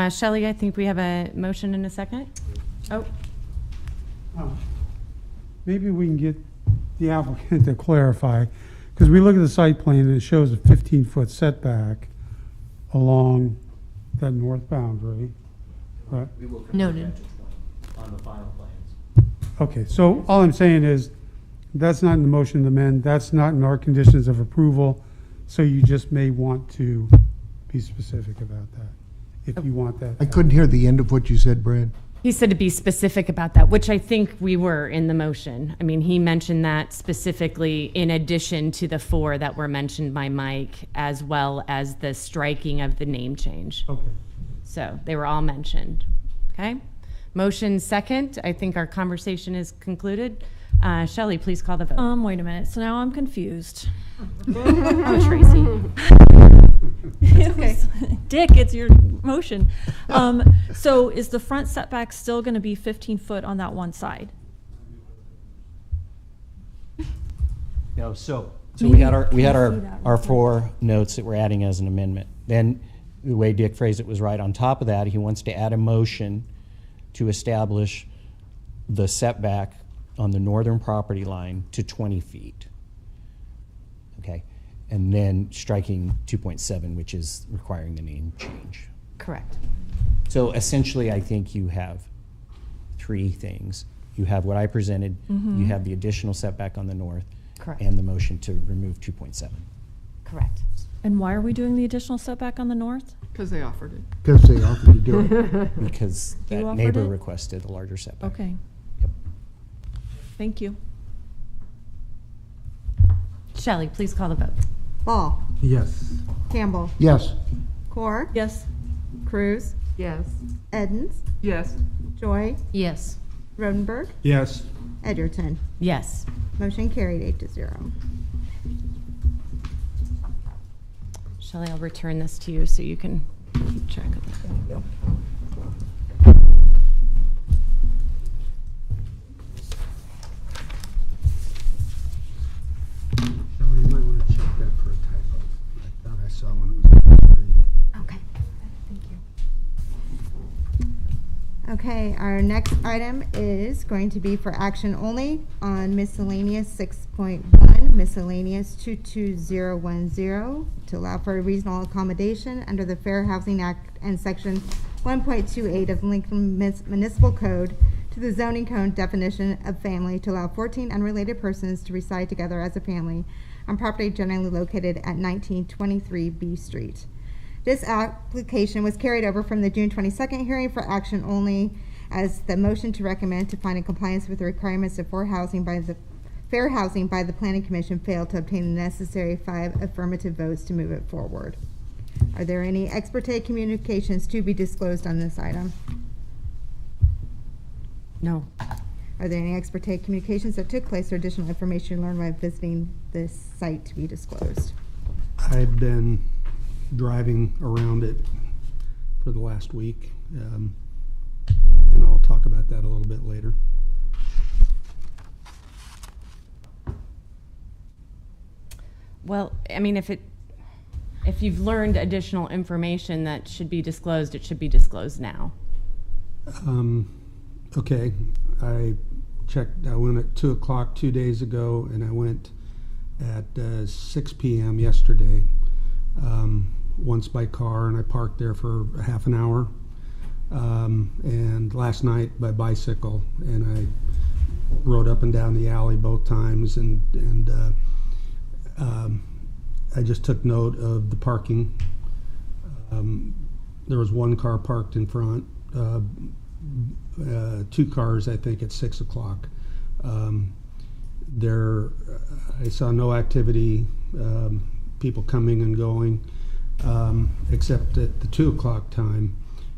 Shelley, I think we have a motion and a second. Oh, Maybe we can get the applicant to clarify, because we look at the site plan and it shows a 15-foot setback along that north boundary. Right? Noted. On the final plans. Okay, so all I'm saying is, that's not in the motion to amend, that's not in our conditions of approval, so you just may want to be specific about that, if you want that. I couldn't hear the end of what you said, Brad. he said to be specific about that, which I think we were in the motion. I mean, he mentioned that specifically in addition to the 4 that were mentioned by Mike, as well as the striking of the name change. Okay. So they were all mentioned. Okay? Motion second. I think our conversation is concluded. Shelley, please call the vote. Wait a minute. So now I'm confused. Oh, Tracy. It was- Dick, it's your motion. So is the front setback still going to be 15 foot on that one side? No, so we Maybe had I see that our real 4 notes that we're adding as an amendment. Then the way Dick phrased it was right. On top of that, he wants to add a motion to establish the setback on the northern property line to 20 feet. Okay, and then striking 2.7, which is requiring the name change. Correct. So essentially, I think you have 3 things. You have what I presented, you have the additional setback on the north, Correct. and the motion to remove 2.7. Correct. And why are we doing the additional setback on the north? Because they offered it. Because they offered to do it. Because You that offered neighbor it? requested a larger setback. Okay. Yep. Thank you. Shelley, please call the vote. Ball, Yes. Campbell, Yes. Core, Yes. Cruz, Yes. Edens, Yes. Joy, Yes. Rodenberg, Yes. Edgerton. Yes. Motion carried 8-0. Shelley, I'll return this to you so you can keep track of it. Shelley, you might want to check that for a typo. I thought I saw when it was on the screen. Okay, thank you. Okay, our next item is going to be for action only on miscellaneous 6.1, miscellaneous 22010, to allow for a reasonable accommodation under the Fair Housing Act and Section 1.28 of Lincoln Municipal Code to the zoning code definition of family to allow 14 unrelated persons to reside together as a family on property generally located at 1923 B Street. This application was carried over from the June 22nd hearing for action only, as the motion to recommend to find in compliance with the requirements of fair housing by the Planning Commission failed to obtain the necessary 5 affirmative votes to move it forward. Are there any ex parte communications to be disclosed on this item? No. Are there any ex parte communications that took place or additional information learned by visiting this site to be disclosed? I've been driving around it for the last week, and I'll talk about that a little bit later. Well, I mean, if you've learned additional information that should be disclosed, it should be disclosed now. Okay, I checked, I went at 2 o'clock 2 days ago, and I went at 6 p.m. yesterday, once by car, and I parked there for a half an hour, and last night by bicycle, and I rode up and down the alley both times, and I just took note of the parking. There was one car parked in front, 2 cars, I think, at 6 o'clock. I saw no activity, people coming and going, except at the 2 o'clock time.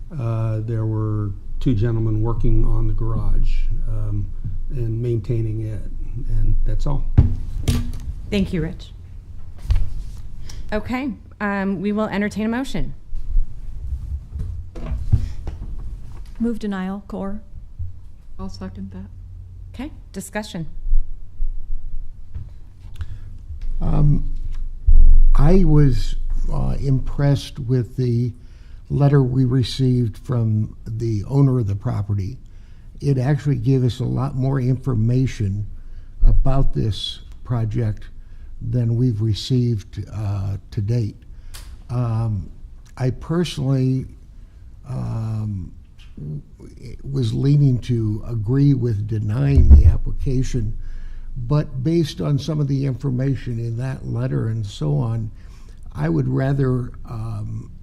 There were 2 gentlemen working on the garage and maintaining it, and that's all. Thank you, Rich. Okay, we will entertain a motion. Move denial, Core. I'll second that. Okay, discussion. I was impressed with the letter we received from the owner of the property. It actually gave us a lot more information about this project than we've received to date. I personally was leaning to agree with denying the application, but based on some of the information in that letter and so on, I would rather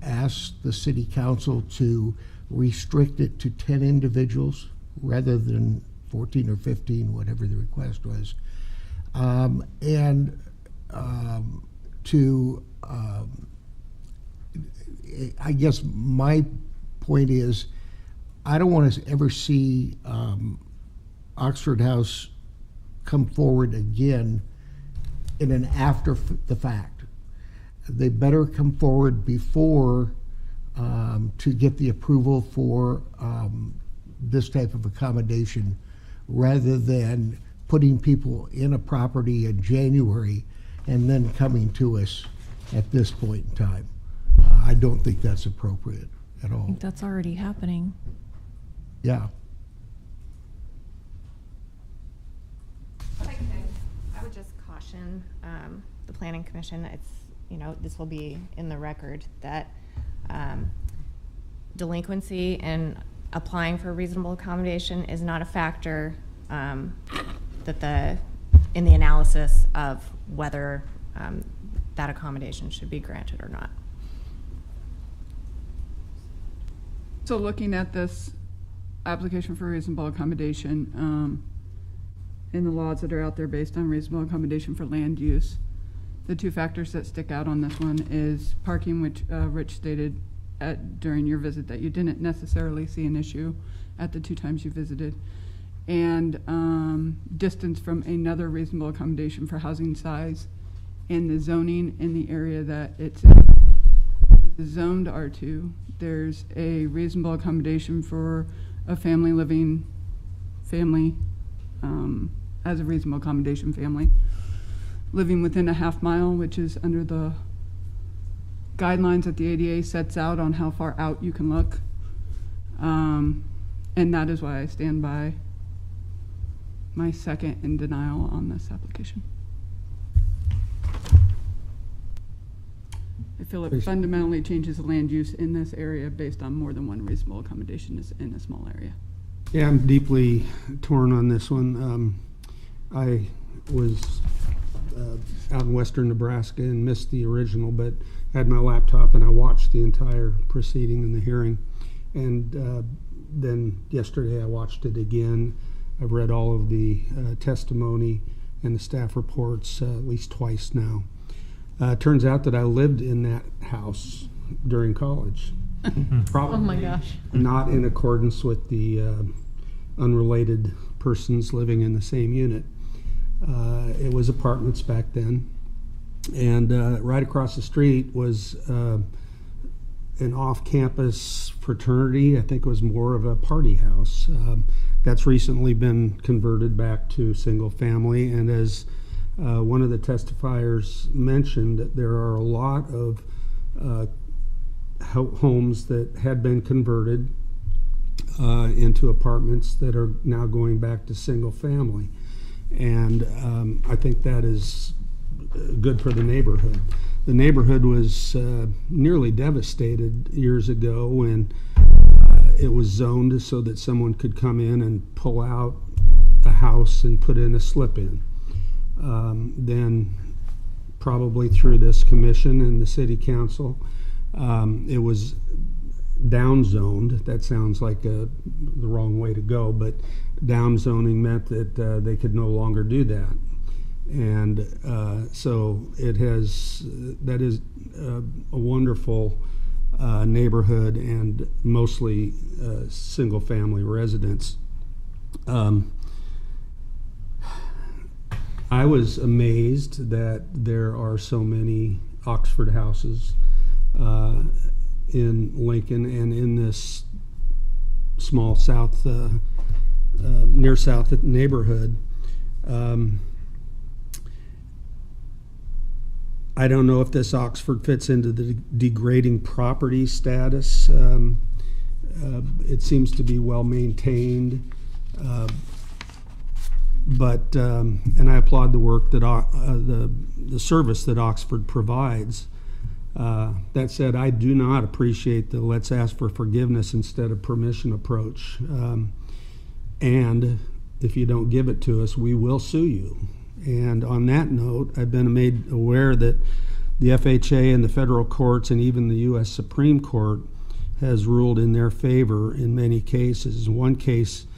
ask the city council to restrict it to 10 individuals rather than 14 or 15, whatever the request was. I guess my point is, I don't want to ever see Oxford House come forward again in an after the fact. They better come forward before to get the approval for this type of accommodation, rather than putting people in a property in January and then coming to us at this point in time. I don't think that's appropriate at I all. think that's already happening. Yeah. If I could, I would just caution the Planning Commission, this will be in the record, that delinquency and applying for reasonable accommodation is not a factor in the analysis of whether that accommodation should be granted or not. So looking at this application for reasonable accommodation, in the laws that are out there based on reasonable accommodation for land use, the 2 factors that stick out on this one is parking, which Rich stated during your visit that you didn't necessarily see an issue at the 2 times you visited, and distance from another reasonable accommodation for housing size, and the zoning in the area that it's in. It's zoned R2. There's a reasonable accommodation for a family as a reasonable accommodation family living within a half mile, which is under the guidelines that the ADA sets out on how far out you can look. And that is why I stand by my second in denial on this application. I feel it fundamentally changes the land use in this area based on more than one reasonable accommodation in a small area. Yeah, I'm deeply torn on this one. I was out in western Nebraska and missed the original, but had my laptop and I watched the entire proceeding and the hearing. And then yesterday I watched it again. I've read all of the testimony and the staff reports at least twice now. Turns out that I lived in that house during college. Probably Oh my gosh. not in accordance with the unrelated persons living in the same unit. It was apartments back then. And right across the street was an off-campus fraternity. I think it was more of a party house. That's recently been converted back to single family. And as one of the testifiers mentioned, that there are a lot of homes that had been converted into apartments that are now going back to single family. And I think that is good for the neighborhood. The neighborhood was nearly devastated years ago when it was zoned so that someone could come in and pull out a house and put in a slip-in. Then probably through this commission and the city council, it was downzoned. That sounds like the wrong way to go, but downzoning meant that they could no longer do that. And so it has, that is a wonderful neighborhood and mostly single family residents. I was amazed that there are so many Oxford houses in Lincoln and in this small south, near south neighborhood. I don't know if this Oxford fits into the degrading property status. It seems to be well maintained, but and I applaud the work that the service that Oxford provides. That said, I do not appreciate the let's ask for forgiveness instead of permission approach. And if you don't give it to us, we will sue you. And on that note, I've been made aware that the FHA and the federal courts and even the U.S. Supreme Court has ruled in their favor in many cases. In one case,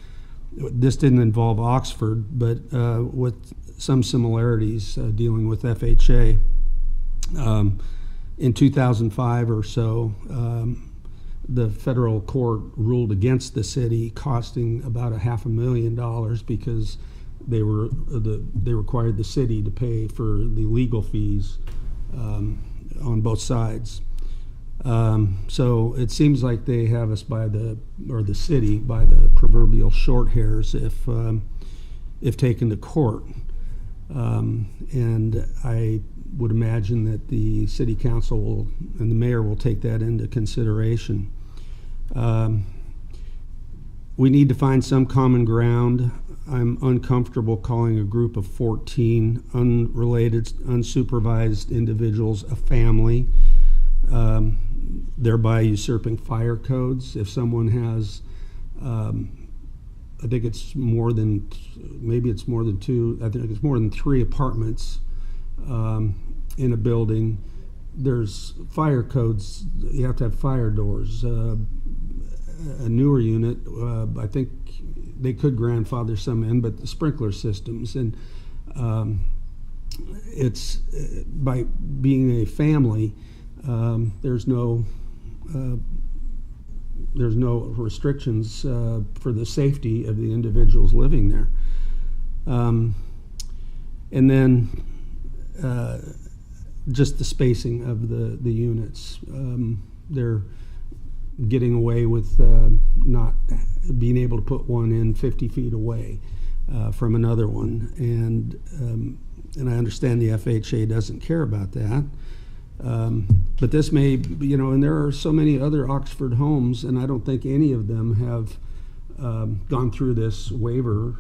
this didn't involve Oxford, but with some similarities dealing with FHA. In 2005 or so, the federal court ruled against the city, costing about $500,000 because they required the city to pay for the legal fees on both sides. So it seems like they have us the city by the proverbial short hairs if taken to court. And I would imagine that the city council and the mayor will take that into consideration. We need to find some common ground. I'm uncomfortable calling a group of 14 unrelated, unsupervised individuals a family, thereby usurping fire codes. If someone has, I think it's more than, maybe it's more than two, I think it's more than 3 apartments in a building, there's fire codes. You have to have fire doors. A newer unit, I think they could grandfather some in, but the sprinkler systems, and it's by being a family, there's no restrictions for the safety of the individuals living there. And then just the spacing of the units. They're getting away with not being able to put one in 50 feet away from another one. And I understand the FHA doesn't care about that. But this may, and there are so many other Oxford homes, and I don't think any of them have gone through this waiver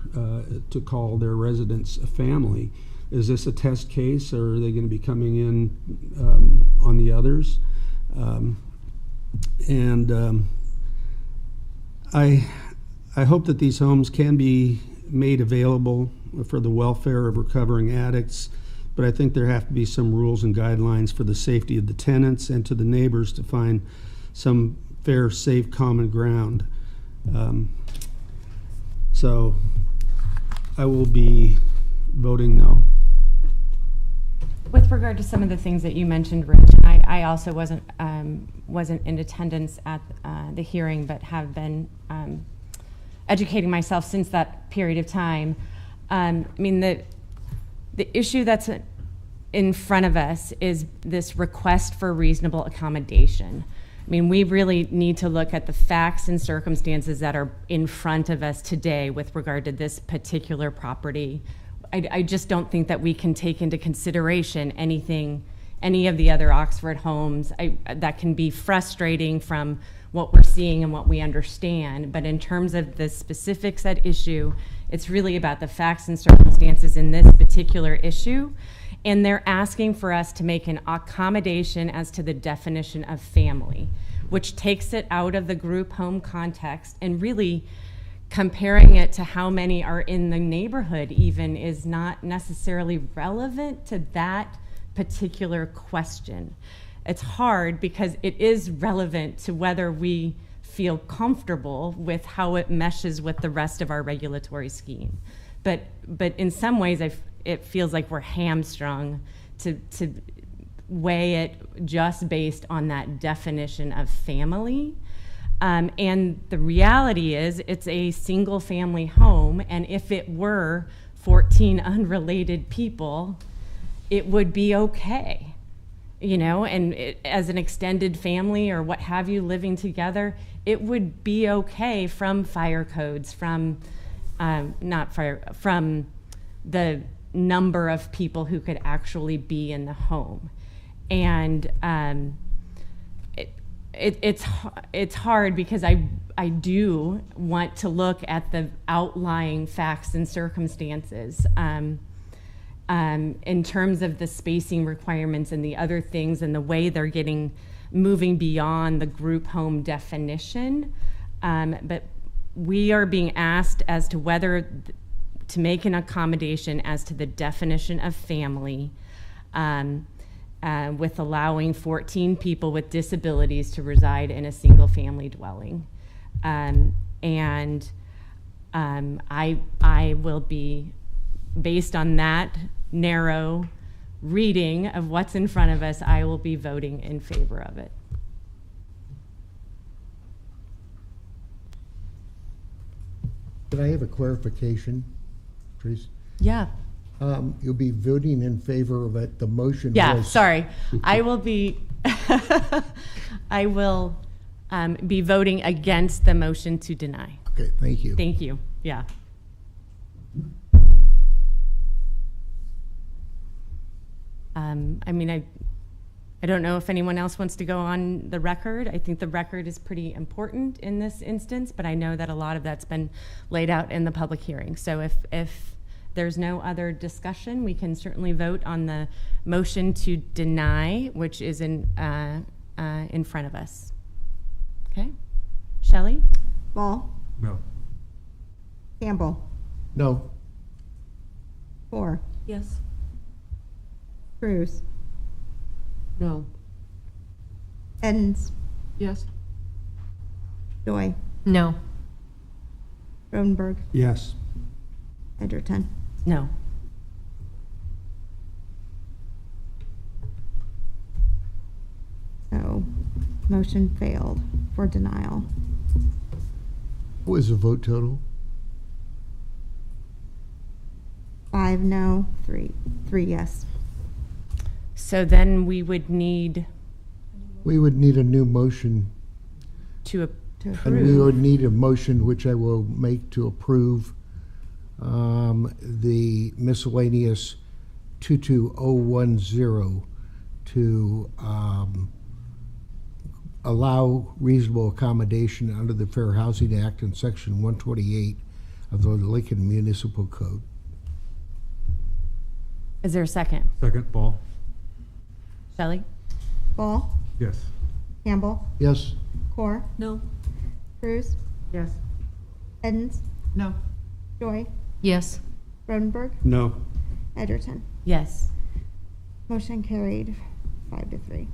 to call their residents a family. Is this a test case, or are they going to be coming in on the others? I hope that these homes can be made available for the welfare of recovering addicts, but I think there have to be some rules and guidelines for the safety of the tenants and to the neighbors to find some fair, safe, common ground. So I will be voting no. With regard to some of the things that you mentioned, Rich, I also wasn't in attendance at the hearing, but have been educating myself since that period of time. I mean, the issue that's in front of us is this request for reasonable accommodation. I mean, we really need to look at the facts and circumstances that are in front of us today with regard to this particular property. I just don't think that we can take into consideration any of the other Oxford homes. That can be frustrating from what we're seeing and what we understand. But in terms of the specifics at issue, it's really about the facts and circumstances in this particular issue. And they're asking for us to make an accommodation as to the definition of family, which takes it out of the group home context, and really comparing it to how many are in the neighborhood even is not necessarily relevant to that particular question. It's hard because it is relevant to whether we feel comfortable with how it meshes with the rest of our regulatory scheme. But in some ways, it feels like we're hamstrung to weigh it just based on that definition of family. And the reality is it's a single family home, and if it were 14 unrelated people, it would be okay, you know, and as an extended family or what have you living together, it would be okay from fire codes, from from the number of people who could actually be in the home. And it's hard because I do want to look at the outlying facts and circumstances in terms of the spacing requirements and the other things and the way they're moving beyond the group home definition. But we are being asked as to whether to make an accommodation as to the definition of family, with allowing 14 people with disabilities to reside in a single family dwelling. I will be, based on that narrow reading of what's in front of us, I will be voting in favor of it. Could I have a clarification, Trace? Yeah. You'll be voting in favor of it. The motion Yeah, was... sorry. I will be be voting against the motion to deny. Okay, thank you. Thank you. Yeah. I mean, I don't know if anyone else wants to go on the record. I think the record is pretty important in this instance, but I know that a lot of that's been laid out in the public hearing. So if there's no other discussion, we can certainly vote on the motion to deny, which is in front of us. Okay? Shelley? Ball? No. Campbell? No. Moore? Yes. Cruz? No. Edens? Yes. Joy? No. Rodenberg? Yes. Edgerton? No. So, motion failed for denial. What was the vote total? 5 no, 3 yes. So then we would need We would need a new motion, to and we approve. would need a motion which I will make to approve the miscellaneous 22010 to allow reasonable accommodation under the Fair Housing Act and Section 128 of the Lincoln Municipal Code. Is there a second? Second, Ball? Shelley? Ball? Yes. Campbell? Yes? Core? No. Cruz? Yes. Edens? No. Joy? Yes. Rodenberg? No. Edgerton? Yes. Motion carried 5-3.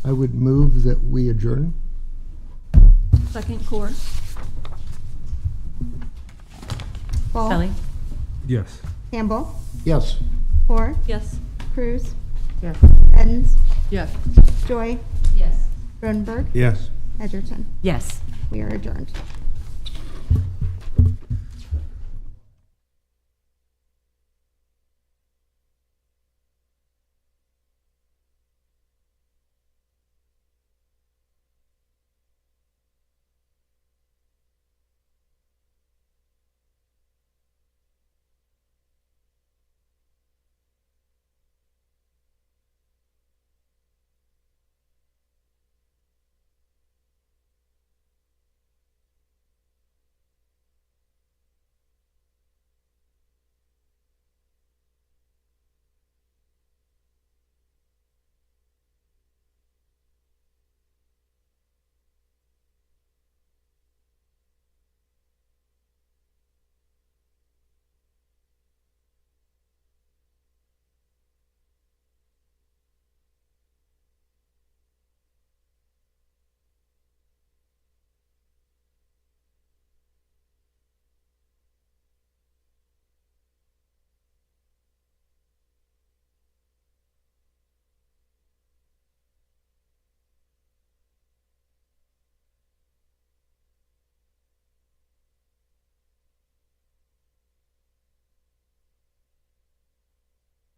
I would move that we adjourn. Second, Core. Ball. Kelly? Yes. Campbell. Yes. Ford. Yes. Cruz. Yes. Edens. Yes. Joy. Yes. Rodenberg. Yes. Edgerton. Yes. We are adjourned.